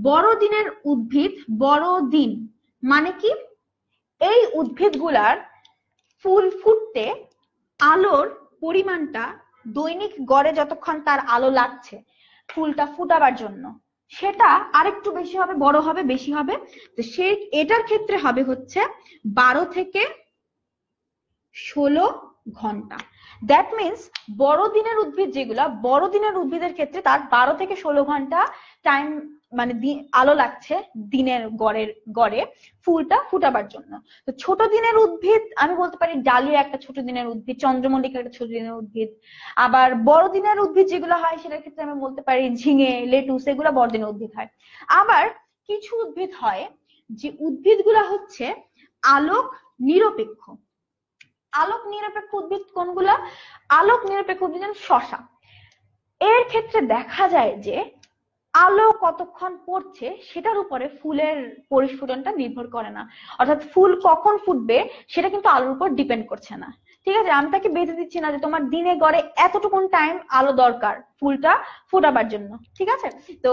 বড় দিনের উদ্ভিদ, বড় দিন মানে কি? এই উদ্ভিদগুলার ফুল ফুটতে আলোর পরিমাণটা দৈনিক গড়ে যতক্ষণ তার আলো লাগছে ফুলটা ফুটাবার জন্য, সেটা আরেকটু বেশি হবে, বড় হবে, বেশি হবে। তো এটার ক্ষেত্রে হবে হচ্ছে 12 থেকে 16 ঘন্টা। দ্যাট মিনস বড় দিনের উদ্ভিদ যেগুলা, বড় দিনের উদ্ভিদের ক্ষেত্রে তার 12 থেকে 16 ঘন্টা টাইম মানে আলো লাগছে দিনের গড়ে ফুলটা ফুটাবার জন্য। তো ছোট দিনের উদ্ভিদ আমি বলতে পারি ডালিয়া একটা ছোট দিনের উদ্ভিদ, চন্দ্রমল্লিকা একটা ছোট দিনের উদ্ভিদ। আবার বড় দিনের উদ্ভিদ যেগুলো হয় সেটার ক্ষেত্রে আমি বলতে পারি ঝিঙে, লেটুস, এগুলো বড় দিনের উদ্ভিদ হয়। আবার কিছু উদ্ভিদ হয় যে উদ্ভিদগুলা হচ্ছে আলোক নিরপেক্ষ। আলোক নিরপেক্ষ উদ্ভিদ কোনগুলা? আলোক নিরপেক্ষ উদ্ভিদ যেমন শসা। এর ক্ষেত্রে দেখা যায় যে আলো কতক্ষণ পড়ছে সেটার উপরে ফুলের পরিস্ফুটনটা নির্ভর করে না, অর্থাৎ ফুল কখন ফুটবে সেটা কিন্তু আলোর উপর ডিপেন্ড করছে না। ঠিক আছে, আমি তাকে বেঁধে দিচ্ছি না যে তোমার দিনে গড়ে এতটুকুন টাইম আলো দরকার ফুলটা ফোটাবার জন্য। ঠিক আছে, তো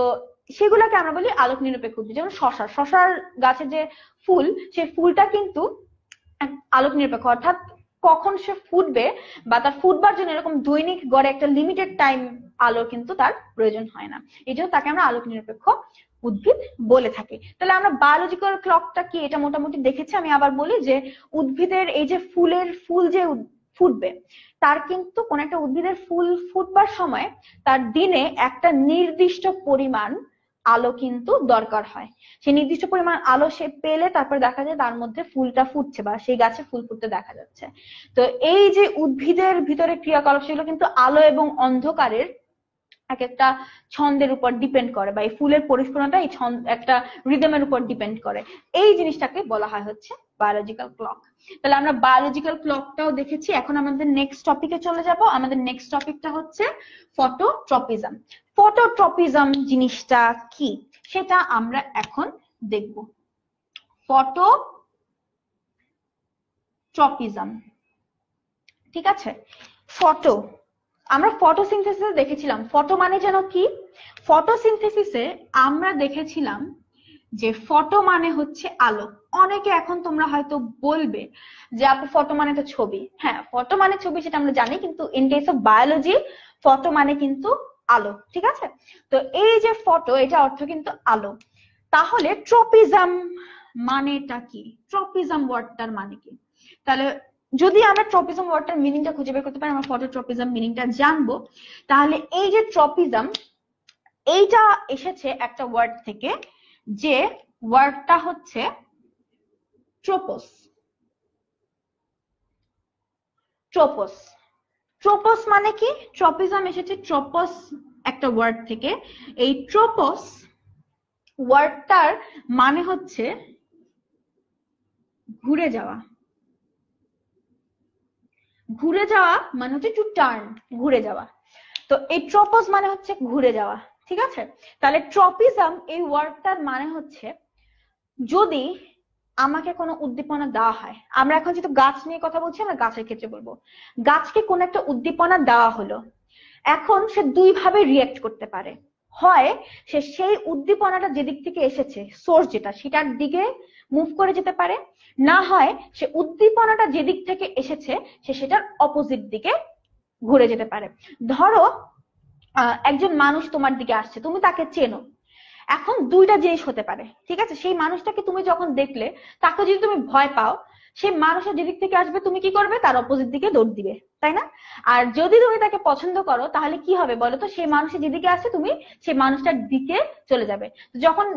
সেগুলোকে আমরা বলি আলোক নিরপেক্ষ উদ্ভিদ। যেমন শশার গাছের যে ফুল, সেই ফুলটা কিন্তু আলোক নিরপেক্ষ, অর্থাৎ কখন সে ফুটবে বা তার ফুটবার জন্য এরকম দৈনিক গড়ে একটা লিমিটেড টাইম আলো কিন্তু তার প্রয়োজন হয় না, এই জন্য তাকে আমরা আলোক নিরপেক্ষ উদ্ভিদ বলে থাকি। তাহলে আমরা বায়োলজিক্যাল ক্লকটা কি এটা মোটামুটি দেখেছি। আমি আবার বলি যে উদ্ভিদের এই যে ফুল যে ফুটবে, তার কিন্তু কোন একটা উদ্ভিদের ফুল ফুটবার সময় তার দিনে একটা নির্দিষ্ট পরিমাণ আলো কিন্তু দরকার হয়। সেই নির্দিষ্ট পরিমাণ আলো সে পেলে তারপর দেখা যায় তার মধ্যে ফুলটা ফুটছে বা সেই গাছে ফুল ফুটতে দেখা যাচ্ছে। তো এই যে উদ্ভিদের ভিতরে ক্রিয়াকলাপ সেগুলো কিন্তু আলো এবং অন্ধকারের এক একটা ছন্দের উপর ডিপেন্ড করে, বা এই ফুলের পরিস্ফুটনটা এই একটা রিদমের উপর ডিপেন্ড করে। এই জিনিসটাকে বলা হয় হচ্ছে বায়োলজিক্যাল ক্লক। তাহলে আমরা বায়োলজিক্যাল ক্লকটাও দেখেছি। এখন আমাদের নেক্সট টপিকে চলে যাব। আমাদের নেক্সট টপিকটা হচ্ছে ফটোট্রপিজম। ফটোট্রপিজম জিনিসটা কি সেটা আমরা এখন দেখব। ফটোট্রপিজম, ঠিক আছে। আমরা ফটোসিনথেসিস দেখেছিলাম। ফটো মানে যেন কি? ফটোসিনথেসিসে আমরা দেখেছিলাম যে ফটো মানে হচ্ছে আলো। অনেকে এখন তোমরা হয়তো বলবে যে আপু ফটো মানে তো ছবি। হ্যাঁ, ফটো মানে ছবি সেটা আমরা জানি, কিন্তু in case of biology photo মানে কিন্তু আলো। ঠিক আছে, তো এই যে ফটো, এটা অর্থ কিন্তু আলো। তাহলে ট্রপিজম মানেটা কি? ট্রপিজম ওয়ার্ডটার মানে কি? তাহলে যদি আমরা ট্রপিজম ওয়ার্ডটার মিনিংটা খুঁজে বের করতে পারি, আমরা ফটোট্রপিজম মিনিংটা জানবো। তাহলে এই যে ট্রপিজম, এইটা এসেছে একটা ওয়ার্ড থেকে, যে ওয়ার্ডটা হচ্ছে ট্রোপোস। ট্রোপোস ট্রোপোস মানে কি? ট্রপিজম এসেছে ট্রোপোস একটা ওয়ার্ড থেকে। এই ট্রোপোস ওয়ার্ডটার মানে হচ্ছে ঘুরে যাওয়া। ঘুরে যাওয়া মানে হচ্ছে টু টার্ন, ঘুরে যাওয়া। তো এই ট্রোপোস মানে হচ্ছে ঘুরে যাওয়া। ঠিক আছে, তাহলে ট্রপিজম এই ওয়ার্ডটার মানে হচ্ছে, যদি আমাকে কোনো উদ্দীপনা দেওয়া হয়, আমরা এখন যেহেতু গাছ নিয়ে কথা বলছি আমরা গাছের ক্ষেত্রে বলবো, গাছকে কোন একটা উদ্দীপনা দেওয়া হলো, এখন সে দুই ভাবে রিয়েক্ট করতে পারে। হয় সে সেই উদ্দীপনাটা যেদিক থেকে এসেছে, সোর্স যেটা, সেটার দিকে মুভ করে যেতে পারে, না হয় সে উদ্দীপনাটা যেদিক থেকে এসেছে সে সেটার অপোজিট দিকে ঘুরে যেতে পারে। ধরো একজন মানুষ তোমার দিকে আসছে, তুমি তাকে চেনো। এখন দুইটা জিনিস হতে পারে, ঠিক আছে। সেই মানুষটাকে তুমি যখন দেখলে, তাকে যদি তুমি ভয় পাও, সেই মানুষের যেদিক থেকে আসবে তুমি কি করবে? তার অপোজিট দিকে দৌড় দিবে, তাই না? আর যদি তুমি তাকে পছন্দ করো তাহলে কি হবে বলো তো? সেই মানুষের যেদিকে আসে তুমি সেই মানুষটার দিকে চলে যাবে।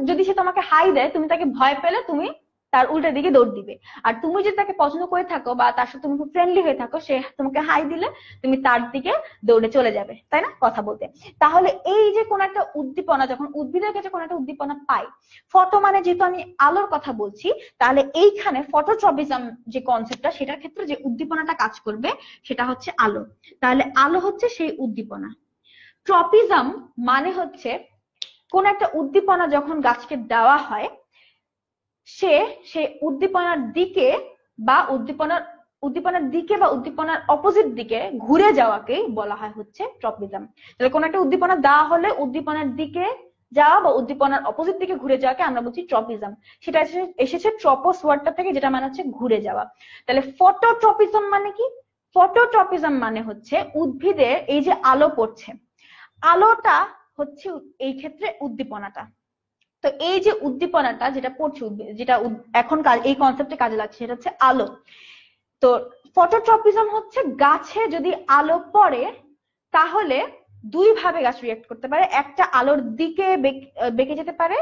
যদি সে তোমাকে হাই দেয়, তুমি তাকে ভয় পেলে তুমি তার উল্টা দিকে দৌড় দিবে। আর তুমি যদি তাকে পছন্দ করে থাকো বা তার সাথে তুমি খুব ফ্রেন্ডলি হয়ে থাকো, সে তোমাকে হাই দিলে তুমি তার দিকে দৌড়ে চলে যাবে, তাই না, কথা বলতে। তাহলে এই যে কোন একটা উদ্দীপনা, যখন উদ্ভিদের কাছে কোন একটা উদ্দীপনা পাই, ফটো মানে যেহেতু আমি আলোর কথা বলছি, তাহলে এইখানে ফটোট্রপিজম যে কনসেপ্টটা, সেটার ক্ষেত্রে যে উদ্দীপনাটা কাজ করবে সেটা হচ্ছে আলো। তাহলে আলো হচ্ছে সেই উদ্দীপনা। ট্রপিজম মানে হচ্ছে কোন একটা উদ্দীপনা যখন গাছকে দেওয়া হয়, সে সেই উদ্দীপনার দিকে বা উদ্দীপনার অপোজিট দিকে ঘুরে যাওয়াকে বলা হয় হচ্ছে ট্রপিজম। তাহলে কোন একটা উদ্দীপনা দেওয়া হলে উদ্দীপনার দিকে যাওয়া বা উদ্দীপনার অপোজিট দিকে ঘুরে যাওয়াকে আমরা বলছি ট্রপিজম। সেটা এসেছে ট্রপোস ওয়ার্ডটা থেকে, যেটা মানে হচ্ছে ঘুরে যাওয়া। তাহলে ফটোট্রপিজম মানে কি? ফটোট্রপিজম মানে হচ্ছে উদ্ভিদের এই যে আলো পড়ছে, আলোটা হচ্ছে এই ক্ষেত্রে উদ্দীপনাটা। তো এই যে উদ্দীপনাটা যেটা পড়ছে, যেটা এখন এই কনসেপ্টে কাজে লাগছে, সেটা হচ্ছে আলো। তো ফটোট্রপিজম হচ্ছে গাছে যদি আলো পড়ে, তাহলে দুই ভাবে গাছ রিয়েক্ট করতে পারে, একটা আলোর দিকে বেঁকে যেতে পারে,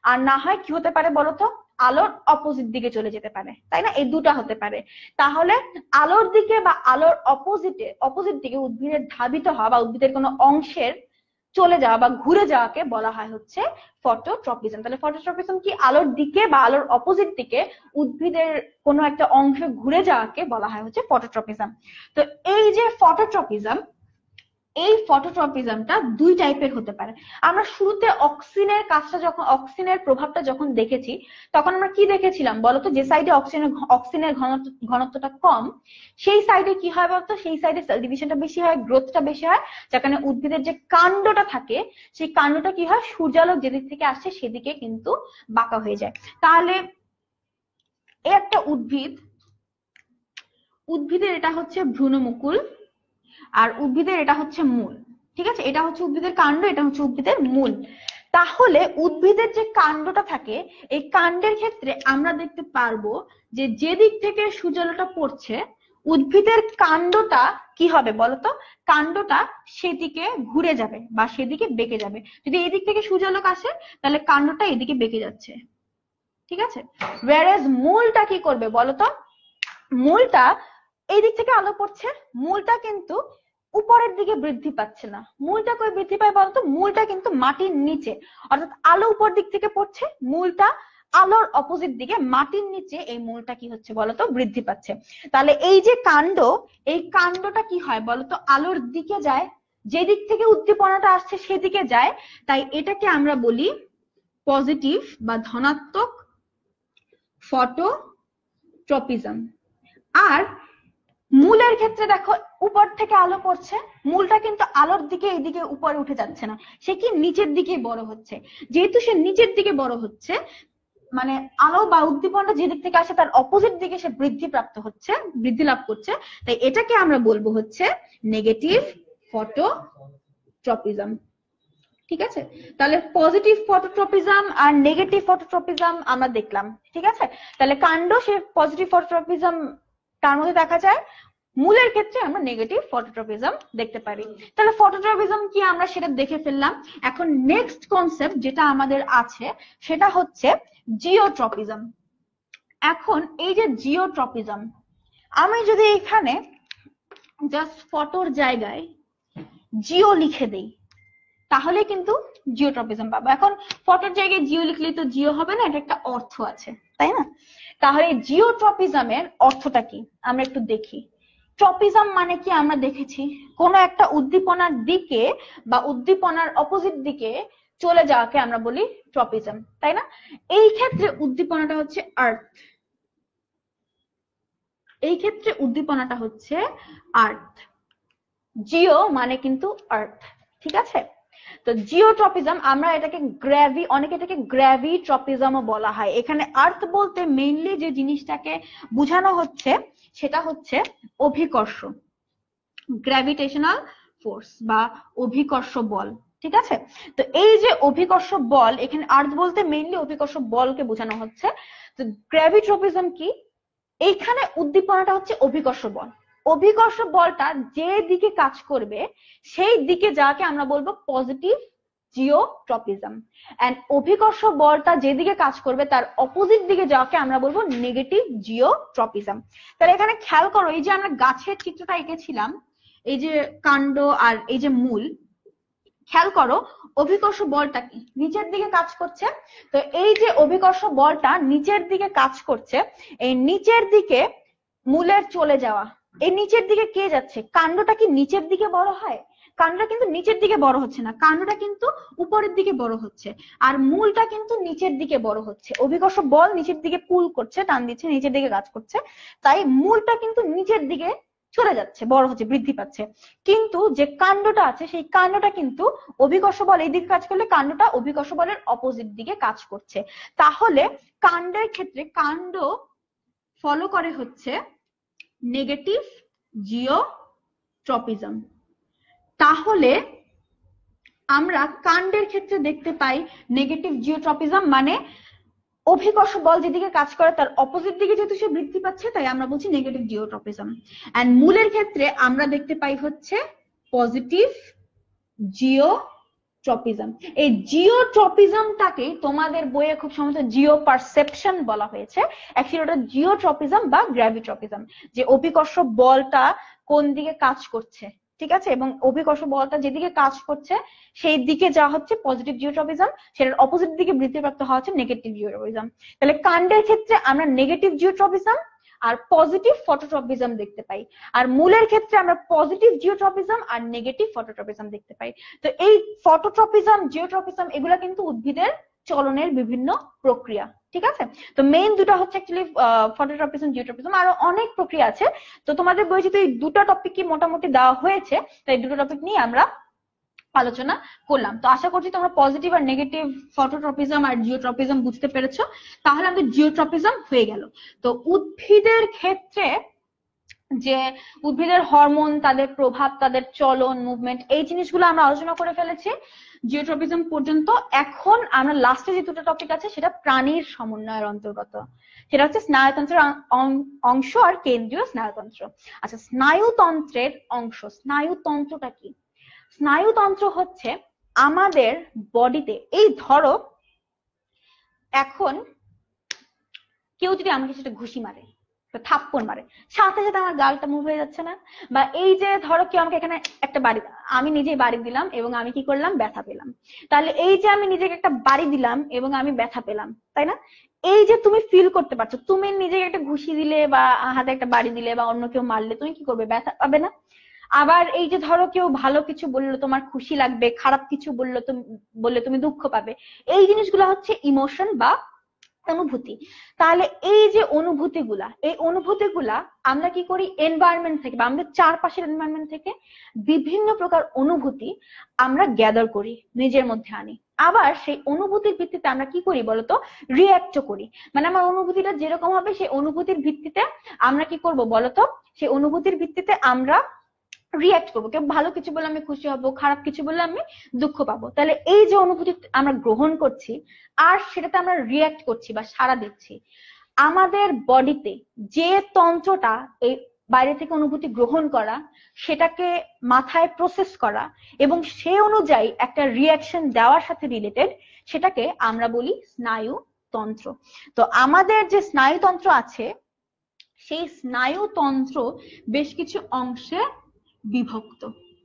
আর না হয় কি হতে পারে বলতো, আলোর অপোজিট দিকে চলে যেতে পারে, তাই না? এই দুটা হতে পারে। তাহলে আলোর দিকে বা আলোর অপোজিট দিকে উদ্ভিদের ধাবিত হওয়া বা উদ্ভিদের কোনো অংশের চলে যাওয়া বা ঘুরে যাওয়াকে বলা হয় হচ্ছে ফটোট্রপিজম। তাহলে ফটোট্রপিজম কি? আলোর দিকে বা আলোর অপোজিট দিকে উদ্ভিদের কোনো একটা অংশ ঘুরে যাওয়াকে বলা হয় হচ্ছে ফটোট্রপিজম। তো এই যে ফটোট্রপিজম, এই ফটোট্রপিজমটা দুই টাইপের হতে পারে। আমরা শুরুতে অক্সিনের কাজটা যখন, অক্সিনের প্রভাবটা যখন দেখেছি, তখন আমরা কি দেখেছিলাম বলতো? যে সাইডে অক্সিনের ঘনত্বটা কম, সেই সাইডে কি হয় বলতো? সেই সাইডে সেল ডিভিশনটা বেশি হয়, গ্রোথটা বেশি হয়, যেখানে উদ্ভিদের যে কাণ্ডটা থাকে, সেই কাণ্ডটা কি হয়? সূর্যালোক যেদিক থেকে আসছে সেদিকে কিন্তু বাঁকা হয়ে যায়। তাহলে এই একটা উদ্ভিদের এটা হচ্ছে ভ্রূণমুকুল, আর উদ্ভিদের এটা হচ্ছে মূল। ঠিক আছে, এটা হচ্ছে উদ্ভিদের কাণ্ড, এটা হচ্ছে উদ্ভিদের মূল। তাহলে উদ্ভিদের যে কাণ্ডটা থাকে, এই কাণ্ডের ক্ষেত্রে আমরা দেখতে পারবো যে যেদিক থেকে সূর্যালোকটা পড়ছে, উদ্ভিদের কাণ্ডটা কি হবে বলতো? কাণ্ডটা সেদিকে ঘুরে যাবে বা সেদিকে বেঁকে যাবে। যদি এদিক থেকে সূর্যালোক আসে, তাহলে কাণ্ডটা এদিকে বেঁকে যাচ্ছে। ঠিক আছে, whereas মূলটা কি করবে বলতো? মূলটা এই দিক থেকে আলো পড়ছে, মূলটা কিন্তু উপরের দিকে বৃদ্ধি পাচ্ছে না। মূলটা কই বৃদ্ধি পায় বলতো? মূলটা কিন্তু মাটির নিচে, অর্থাৎ আলো উপর দিক থেকে পড়ছে, মূলটা আলোর অপোজিট দিকে মাটির নিচে এই মূলটা কি হচ্ছে বলতো? বৃদ্ধি পাচ্ছে। তাহলে এই যে কাণ্ড, এই কাণ্ডটা কি হয় বলতো? আলোর দিকে যায়, যেদিক থেকে উদ্দীপনাটা আসছে সেদিকে যায়। তাই এটাকে আমরা বলি পজিটিভ বা ধনাত্মক ফটোট্রপিজম। আর মূলের ক্ষেত্রে দেখো, উপর থেকে আলো পড়ছে, মূলটা কিন্তু আলোর দিকে এইদিকে উপরে উঠে যাচ্ছে না, সে কি নিচের দিকে বড় হচ্ছে। যেহেতু সে নিচের দিকে বড় হচ্ছে, মানে আলো বা উদ্দীপনটা যেদিক থেকে আসে তার অপোজিট দিকে সে বৃদ্ধি লাভ করছে, তাই এটাকে আমরা বলবো হচ্ছে নেগেটিভ ফটোট্রপিজম। ঠিক আছে, তাহলে পজিটিভ ফটোট্রপিজম আর নেগেটিভ ফটোট্রপিজম আমরা দেখলাম। ঠিক আছে, তাহলে কাণ্ড সে পজিটিভ ফটোট্রপিজম তার মধ্যে দেখা যায়, মূলের ক্ষেত্রে আমরা নেগেটিভ ফটোট্রপিজম দেখতে পারি। তাহলে ফটোট্রপিজম কি আমরা সেটা দেখে ফেললাম। এখন নেক্সট কনসেপ্ট যেটা আমাদের আছে সেটা হচ্ছে জিওট্রপিজম। এখন এই যে জিওট্রপিজম, আমি যদি এখানে জাস্ট ফটোর জায়গায় জিও লিখে দেই, তাহলে কিন্তু জিওট্রপিজম পাবো। এখন ফটোর জায়গায় জিও লিখলে তো জিও হবে না, এটা একটা অর্থ আছে, তাই না? তাহলে জিওট্রপিজমের অর্থটা কি আমরা একটু দেখি। ট্রপিজম মানে কি আমরা দেখেছি, কোন একটা উদ্দীপনার দিকে বা উদ্দীপনার অপোজিট দিকে চলে যাওয়াকে আমরা বলি ট্রপিজম, তাই না? এই ক্ষেত্রে উদ্দীপনাটা হচ্ছে আর্থ, এই ক্ষেত্রে উদ্দীপনাটা হচ্ছে আর্থ। জিও মানে কিন্তু আর্থ। ঠিক আছে, তো জিওট্রপিজম আমরা এটাকে অনেকে এটাকে গ্র্যাভিট্রপিজমও বলা হয়। এখানে আর্থ বলতে মেইনলি যে জিনিসটাকে বোঝানো হচ্ছে সেটা হচ্ছে অভিকর্ষ, গ্র্যাভিটেশনাল ফোর্স বা অভিকর্ষ বল। ঠিক আছে, তো এই যে অভিকর্ষ বল, এখানে আর্থ বলতে মেইনলি অভিকর্ষ বলকে বোঝানো হচ্ছে। তো গ্র্যাভিট্রপিজম কি? এইখানে উদ্দীপনাটা হচ্ছে অভিকর্ষ বল। অভিকর্ষ বলটা যে দিকে কাজ করবে সেই দিকে যাকে আমরা বলবো পজিটিভ জিওট্রপিজম, এন্ড অভিকর্ষ বলটা যেদিকে কাজ করবে তার অপোজিট দিকে যাকে আমরা বলবো নেগেটিভ জিওট্রপিজম। তাহলে এখানে খেয়াল করো, এই যে আমরা গাছের চিত্রটা এঁকেছিলাম, এই যে কাণ্ড আর এই যে মূল, খেয়াল করো অভিকর্ষ বলটা কি নিচের দিকে কাজ করছে। তো এই যে অভিকর্ষ বলটা নিচের দিকে কাজ করছে, এই নিচের দিকে মূলের চলে যাওয়া, এই নিচের দিকে কে যাচ্ছে? কাণ্ডটা কি নিচের দিকে বড় হয়? কাণ্ডটা কিন্তু নিচের দিকে বড় হচ্ছে না, কাণ্ডটা কিন্তু উপরের দিকে বড় হচ্ছে, আর মূলটা কিন্তু নিচের দিকে বড় হচ্ছে। অভিকর্ষ বল নিচের দিকে পুল করছে, টান দিচ্ছে, নিচের দিকে কাজ করছে, তাই মূলটা কিন্তু নিচের দিকে চলে যাচ্ছে, বড় হচ্ছে, বৃদ্ধি পাচ্ছে। কিন্তু যে কাণ্ডটা আছে সেই কাণ্ডটা কিন্তু অভিকর্ষ বল এই দিকে কাজ করলে কাণ্ডটা অভিকর্ষ বলের অপোজিট দিকে কাজ করছে। তাহলে কাণ্ডের ক্ষেত্রে কাণ্ড ফলো করে হচ্ছে নেগেটিভ জিওট্রপিজম। তাহলে আমরা কাণ্ডের ক্ষেত্রে দেখতে পাই নেগেটিভ জিওট্রপিজম, মানে অভিকর্ষ বল যেদিকে কাজ করে তার অপোজিট দিকে যেহেতু সে বৃদ্ধি পাচ্ছে, তাই আমরা বলছি নেগেটিভ জিওট্রপিজম। এন্ড মূলের ক্ষেত্রে আমরা দেখতে পাই হচ্ছে পজিটিভ জিওট্রপিজম। এই জিওট্রপিজমটাকে তোমাদের বইয়ে খুব সম্ভবত জিও পারসেপশন বলা হয়েছে, অ্যাকচুয়ালি ওটা জিওট্রপিজম বা গ্র্যাভিট্রপিজম, যে অভিকর্ষ বলটা কোন দিকে কাজ করছে, ঠিক আছে, এবং অভিকর্ষ বলটা যেদিকে কাজ করছে সেই দিকে যা হচ্ছে পজিটিভ জিওট্রপিজম, সেটার অপোজিট দিকে বৃদ্ধিপ্রাপ্ত হওয়া হচ্ছে নেগেটিভ জিওট্রপিজম। তাহলে কাণ্ডের ক্ষেত্রে আমরা নেগেটিভ জিওট্রপিজম আর পজিটিভ ফটোট্রপিজম দেখতে পাই, আর মূলের ক্ষেত্রে আমরা পজিটিভ জিওট্রপিজম আর নেগেটিভ ফটোট্রপিজম দেখতে পাই। তো এই ফটোট্রপিজম, জিওট্রপিজম এগুলা কিন্তু উদ্ভিদের চলনের বিভিন্ন প্রক্রিয়া, ঠিক আছে। তো মেইন দুটো হচ্ছে অ্যাকচুয়ালি ফটোট্রপিজম, জিওট্রপিজম, আরো অনেক প্রক্রিয়া আছে। তো তোমাদের বইয়ে যেহেতু এই দুটো টপিকই মোটামুটি দেওয়া হয়েছে, তাই দুটো টপিক নিয়ে আমরা আলোচনা করলাম। তো আশা করছি তোমরা পজিটিভ আর নেগেটিভ ফটোট্রপিজম আর জিওট্রপিজম বুঝতে পেরেছো। তাহলে আমাদের জিওট্রপিজম হয়ে গেল। তো উদ্ভিদের ক্ষেত্রে যে উদ্ভিদের হরমোন, তাদের প্রভাব, তাদের চলন, মুভমেন্ট, এই জিনিসগুলো আমরা আলোচনা করে ফেলেছি জিওট্রপিজম পর্যন্ত। এখন আমরা লাস্টে যে দুটো টপিক আছে সেটা প্রাণীর সমন্বয়ের অন্তর্গত, সেটা হচ্ছে স্নায়ুতন্ত্রের অংশ আর কেন্দ্রীয় স্নায়ুতন্ত্র। আচ্ছা, স্নায়ুতন্ত্রের অংশ, স্নায়ুতন্ত্রটা কি? স্নায়ুতন্ত্র হচ্ছে আমাদের বডিতে, এই ধরো এখন কেউ যদি আমাকে সেটা ঘুষি মারে, থাপ্পড় মারে, সাথে সাথে আমার গালটা মুভ হয়ে যাচ্ছে না? বা এই যে ধরো কেউ আমাকে এখানে একটা বাড়ি, আমি নিজেই বাড়ি দিলাম এবং আমি কি করলাম, ব্যথা পেলাম। তাহলে এই যে আমি নিজেকে একটা বাড়ি দিলাম এবং আমি ব্যথা পেলাম, তাই না? এই যে তুমি ফিল করতে পারছো, তুমি নিজেকে একটা ঘুষি দিলে বা হাতে একটা বাড়ি দিলে বা অন্য কেউ মারলে তুমি কি করবে, ব্যথা পাবে না? আবার এই যে ধরো কেউ ভালো কিছু বললো, তোমার খুশি লাগবে, খারাপ কিছু বললে তুমি দুঃখ পাবে। এই জিনিসগুলো হচ্ছে ইমোশন বা অনুভূতি। তাহলে এই যে অনুভূতিগুলা, এই অনুভূতিগুলা আমরা কি করি, এনভায়রনমেন্ট থেকে বা আমাদের চারপাশের এনভায়রনমেন্ট থেকে বিভিন্ন প্রকার অনুভূতি আমরা গ্যাদার করি, নিজের মধ্যে আনি। আবার সেই অনুভূতির ভিত্তিতে আমরা কি করি বলতো, রিঅ্যাক্টও করি। মানে আমার অনুভূতিটা যেরকম হবে সেই অনুভূতির ভিত্তিতে আমরা কি করব বলতো, সেই অনুভূতির ভিত্তিতে আমরা রিঅ্যাক্ট করবো। কেউ ভালো কিছু বললে আমি খুশি হব, খারাপ কিছু বললে আমি দুঃখ পাবো। তাহলে এই যে অনুভূতি আমরা গ্রহণ করছি আর সেটাতে আমরা রিঅ্যাক্ট করছি বা সাড়া দিচ্ছি, আমাদের বডিতে যে তন্ত্রটা এই বাইরে থেকে অনুভূতি গ্রহণ করা, সেটাকে মাথায় প্রসেস করা এবং সে অনুযায়ী একটা রিঅ্যাকশন দেওয়ার সাথে রিলেটেড, সেটাকে আমরা বলি স্নায়ুতন্ত্র। তো আমাদের যে স্নায়ুতন্ত্র আছে, সেই স্নায়ুতন্ত্র বেশ কিছু অংশে বিভক্ত,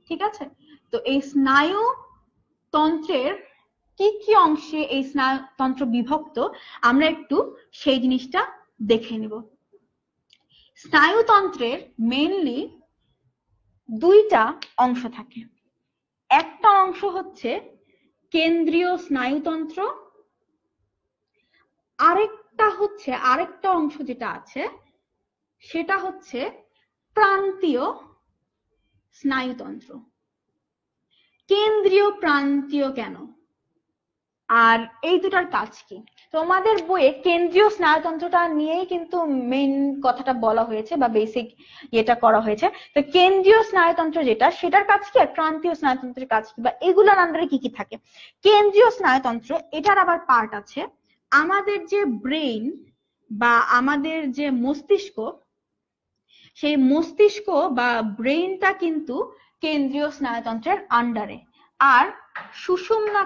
ঠিক আছে। তো এই স্নায়ুতন্ত্রের কি কি অংশে এই স্নায়ুতন্ত্র বিভক্ত, আমরা একটু সেই জিনিসটা দেখে নিব। স্নায়ুতন্ত্রের মেইনলি দুইটা অংশ থাকে। একটা অংশ হচ্ছে কেন্দ্রীয় স্নায়ুতন্ত্র, আরেকটা অংশ যেটা আছে সেটা হচ্ছে প্রান্তীয় স্নায়ুতন্ত্র। কেন্দ্রীয় প্রান্তীয় কেন, আর এই দুটার কাজ কি? তোমাদের বইয়ে কেন্দ্রীয় স্নায়ুতন্ত্রটা নিয়েই কিন্তু মেইন কথাটা বলা হয়েছে বা বেসিক এটা করা হয়েছে। তো কেন্দ্রীয় স্নায়ুতন্ত্র যেটা, সেটার কাজ কি, আর প্রান্তীয় স্নায়ুতন্ত্রের কাজ কি, বা এগুলোর আন্ডারে কি কি থাকে। কেন্দ্রীয় স্নায়ুতন্ত্র, এটার আবার পার্ট আছে। আমাদের যে ব্রেইন বা আমাদের যে মস্তিষ্ক, সেই মস্তিষ্ক বা ব্রেইনটা কিন্তু কেন্দ্রীয় স্নায়ুতন্ত্রের আন্ডারে। আর সুষুম্না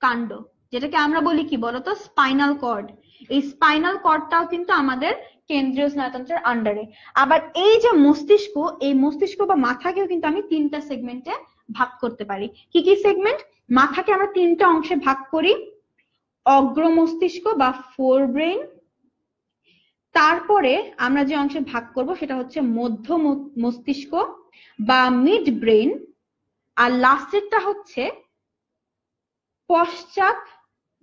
কাণ্ড যেটাকে আমরা বলি কি বলতো, স্পাইনাল কর্ড, এই স্পাইনাল কর্ডটাও কিন্তু আমাদের কেন্দ্রীয় স্নায়ুতন্ত্রের আন্ডারে। আবার এই যে মস্তিষ্ক, এই মস্তিষ্ক বা মাথাকেও কিন্তু আমি তিনটা সেগমেন্টে ভাগ করতে পারি। কি কি সেগমেন্ট? মাথাকে আমরা তিনটা অংশে ভাগ করি, অগ্র মস্তিষ্ক বা ফোর ব্রেইন, তারপরে আমরা যে অংশে ভাগ করব সেটা হচ্ছে মধ্য মস্তিষ্ক বা মিড ব্রেইন, আর লাস্টেরটা হচ্ছে পশ্চাৎ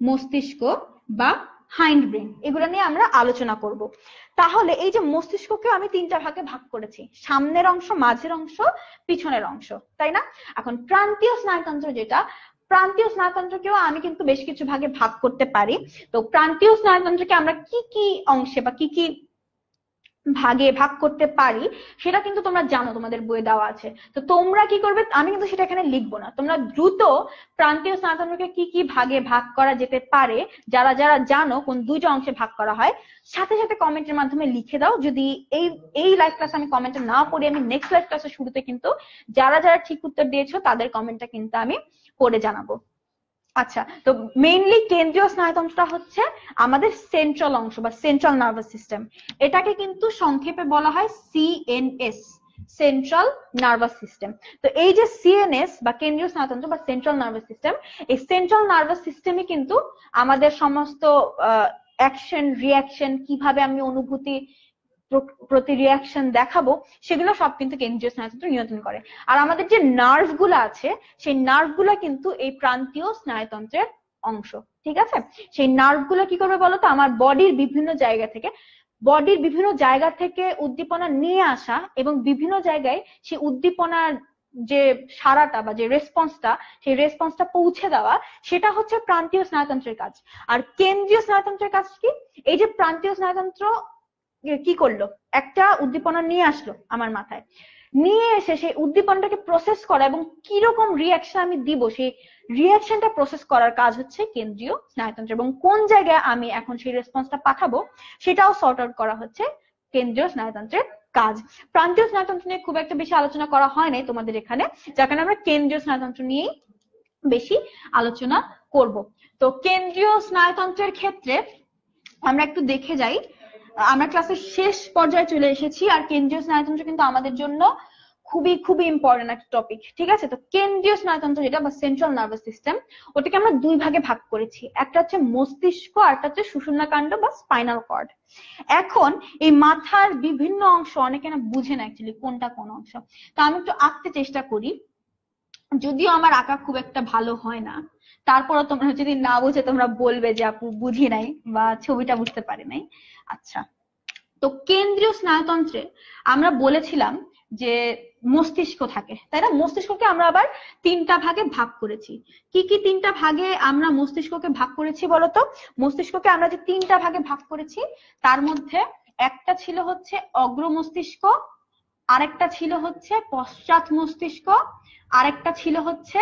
মস্তিষ্ক বা হাইন্ড ব্রেইন। এগুলো নিয়ে আমরা আলোচনা করব। তাহলে এই যে মস্তিষ্ককে আমি তিনটা ভাগে ভাগ করেছি, সামনের অংশ, মাঝের অংশ, পিছনের অংশ, তাই না? এখন প্রান্তীয় স্নায়ুতন্ত্র যেটা, প্রান্তীয় স্নায়ুতন্ত্রকেও আমি কিন্তু বেশ কিছু ভাগে ভাগ করতে পারি। তো প্রান্তীয় স্নায়ুতন্ত্রকে আমরা কি কি অংশে বা কি কি ভাগে ভাগ করতে পারি সেটা কিন্তু তোমরা জানো, তোমাদের বইয়ে দেওয়া আছে। তো তোমরা কি করবে, আমি কিন্তু সেটা এখানে লিখবো না, তোমরা দ্রুত প্রান্তীয় স্নায়ুতন্ত্রকে কি কি ভাগে ভাগ করা যেতে পারে, যারা যারা জানো কোন দুইটা অংশে ভাগ করা হয়, সাথে সাথে কমেন্টের মাধ্যমে লিখে দাও। যদি এই এই লাইভ ক্লাসে আমি কমেন্টে না পড়ি, আমি নেক্সট লাইভ ক্লাসের শুরুতে কিন্তু যারা যারা ঠিক উত্তর দিয়েছো তাদের কমেন্টটা কিন্তু আমি পড়ে জানাবো। আচ্ছা, তো মেইনলি কেন্দ্রীয় স্নায়ুতন্ত্রটা হচ্ছে আমাদের সেন্ট্রাল অংশ বা সেন্ট্রাল নার্ভাস সিস্টেম। এটাকে কিন্তু সংক্ষেপে বলা হয় সিএনএস, সেন্ট্রাল নার্ভাস সিস্টেম। তো এই যে সিএনএস বা কেন্দ্রীয় স্নায়ুতন্ত্র বা সেন্ট্রাল নার্ভাস সিস্টেম, এই সেন্ট্রাল নার্ভাস সিস্টেমে কিন্তু আমাদের সমস্ত অ্যাকশন রিয়াকশন, কিভাবে আমি অনুভূতি প্রতি রিয়াকশন দেখাবো, সেগুলো সব কিন্তু কেন্দ্রীয় স্নায়ুতন্ত্র নিয়ন্ত্রণ করে। আর আমাদের যে নার্ভ গুলো আছে, সেই নার্ভ গুলা কিন্তু এই প্রান্তীয় স্নায়ুতন্ত্রের অংশ। ঠিক আছে, সেই নার্ভ গুলো কি করবে বলতো, আমার বডির বিভিন্ন জায়গা থেকে উদ্দীপনা নিয়ে আসা এবং বিভিন্ন জায়গায় সেই উদ্দীপনার যে সারাটা বা যে রেসপন্সটা, সেই রেসপন্সটা পৌঁছে দেওয়া, সেটা হচ্ছে প্রান্তীয় স্নায়ুতন্ত্রের কাজ। আর কেন্দ্রীয় স্নায়ুতন্ত্রের কাজ কি, এই যে প্রান্তীয় স্নায়ুতন্ত্র কি করলো, একটা উদ্দীপনা নিয়ে আসলো আমার মাথায়, নিয়ে এসে সেই উদ্দীপনাটাকে প্রসেস করা এবং কিরকম রিয়াকশন আমি দিব, সেই রিয়াকশনটা প্রসেস করার কাজ হচ্ছে কেন্দ্রীয় স্নায়ুতন্ত্র। এবং কোন জায়গায় আমি এখন সেই রেসপন্সটা পাঠাবো সেটাও সর্ট আউট করা হচ্ছে কেন্দ্রীয় স্নায়ুতন্ত্রের কাজ। প্রান্তীয় স্নায়ুতন্ত্র নিয়ে খুব একটা বেশি আলোচনা করা হয় নাই তোমাদের এখানে, যার কারণে আমরা কেন্দ্রীয় স্নায়ুতন্ত্র নিয়েই বেশি আলোচনা করব। তো কেন্দ্রীয় স্নায়ুতন্ত্রের ক্ষেত্রে আমরা একটু দেখে যাই, আমরা ক্লাসের শেষ পর্যায়ে চলে এসেছি, আর কেন্দ্রীয় স্নায়ুতন্ত্র কিন্তু আমাদের জন্য খুবই খুবই ইম্পর্টেন্ট একটা টপিক। ঠিক আছে, তো কেন্দ্রীয় স্নায়ুতন্ত্র যেটা বা সেন্ট্রাল নার্ভাস সিস্টেম, ওটাকে আমরা দুই ভাগে ভাগ করেছি, একটা হচ্ছে মস্তিষ্ক আর একটা হচ্ছে সুষুম্নাকাণ্ড বা স্পাইনাল কর্ড। এখন এই মাথার বিভিন্ন অংশ অনেকে না বুঝে না অ্যাকচুয়ালি কোনটা কোন অংশ। তো আমি একটু আঁকতে চেষ্টা করি, যদিও আমার আঁকা খুব একটা ভালো হয় না, তারপরও তোমরা যদি না বুঝে তোমরা বলবে যে আপু বুঝি নাই বা ছবিটা বুঝতে পারি নাই। আচ্ছা, তো কেন্দ্রীয় স্নায়ুতন্ত্রে আমরা বলেছিলাম যে মস্তিষ্ক থাকে, তাই না? মস্তিষ্ককে আমরা আবার তিনটা ভাগে ভাগ করেছি। কি কি তিনটা ভাগে আমরা মস্তিষ্ককে ভাগ করেছি বলতো? মস্তিষ্ককে আমরা যে তিনটা ভাগে ভাগ করেছি, তার মধ্যে একটা ছিল হচ্ছে অগ্র মস্তিষ্ক, আরেকটা ছিল হচ্ছে পশ্চাৎ মস্তিষ্ক, আরেকটা ছিল হচ্ছে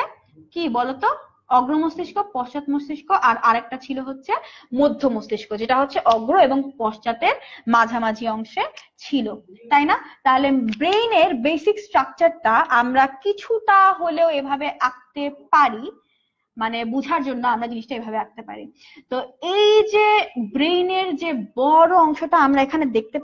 কি বলতো, অগ্র মস্তিষ্ক, পশ্চাৎ মস্তিষ্ক, আর আরেকটা ছিল হচ্ছে মধ্য মস্তিষ্ক, যেটা হচ্ছে অগ্র এবং পশ্চাতের মাঝামাঝি অংশে ছিল, তাই না? তাহলে ব্রেইনের বেসিক স্ট্রাকচারটা আমরা কিছুটা হলেও এভাবে আঁকতে পারি, মানে বুঝার জন্য আমরা জিনিসটা এভাবে আঁকতে পারি। তো এই যে ব্রেইনের যে বড় অংশটা আমরা এখানে দেখতে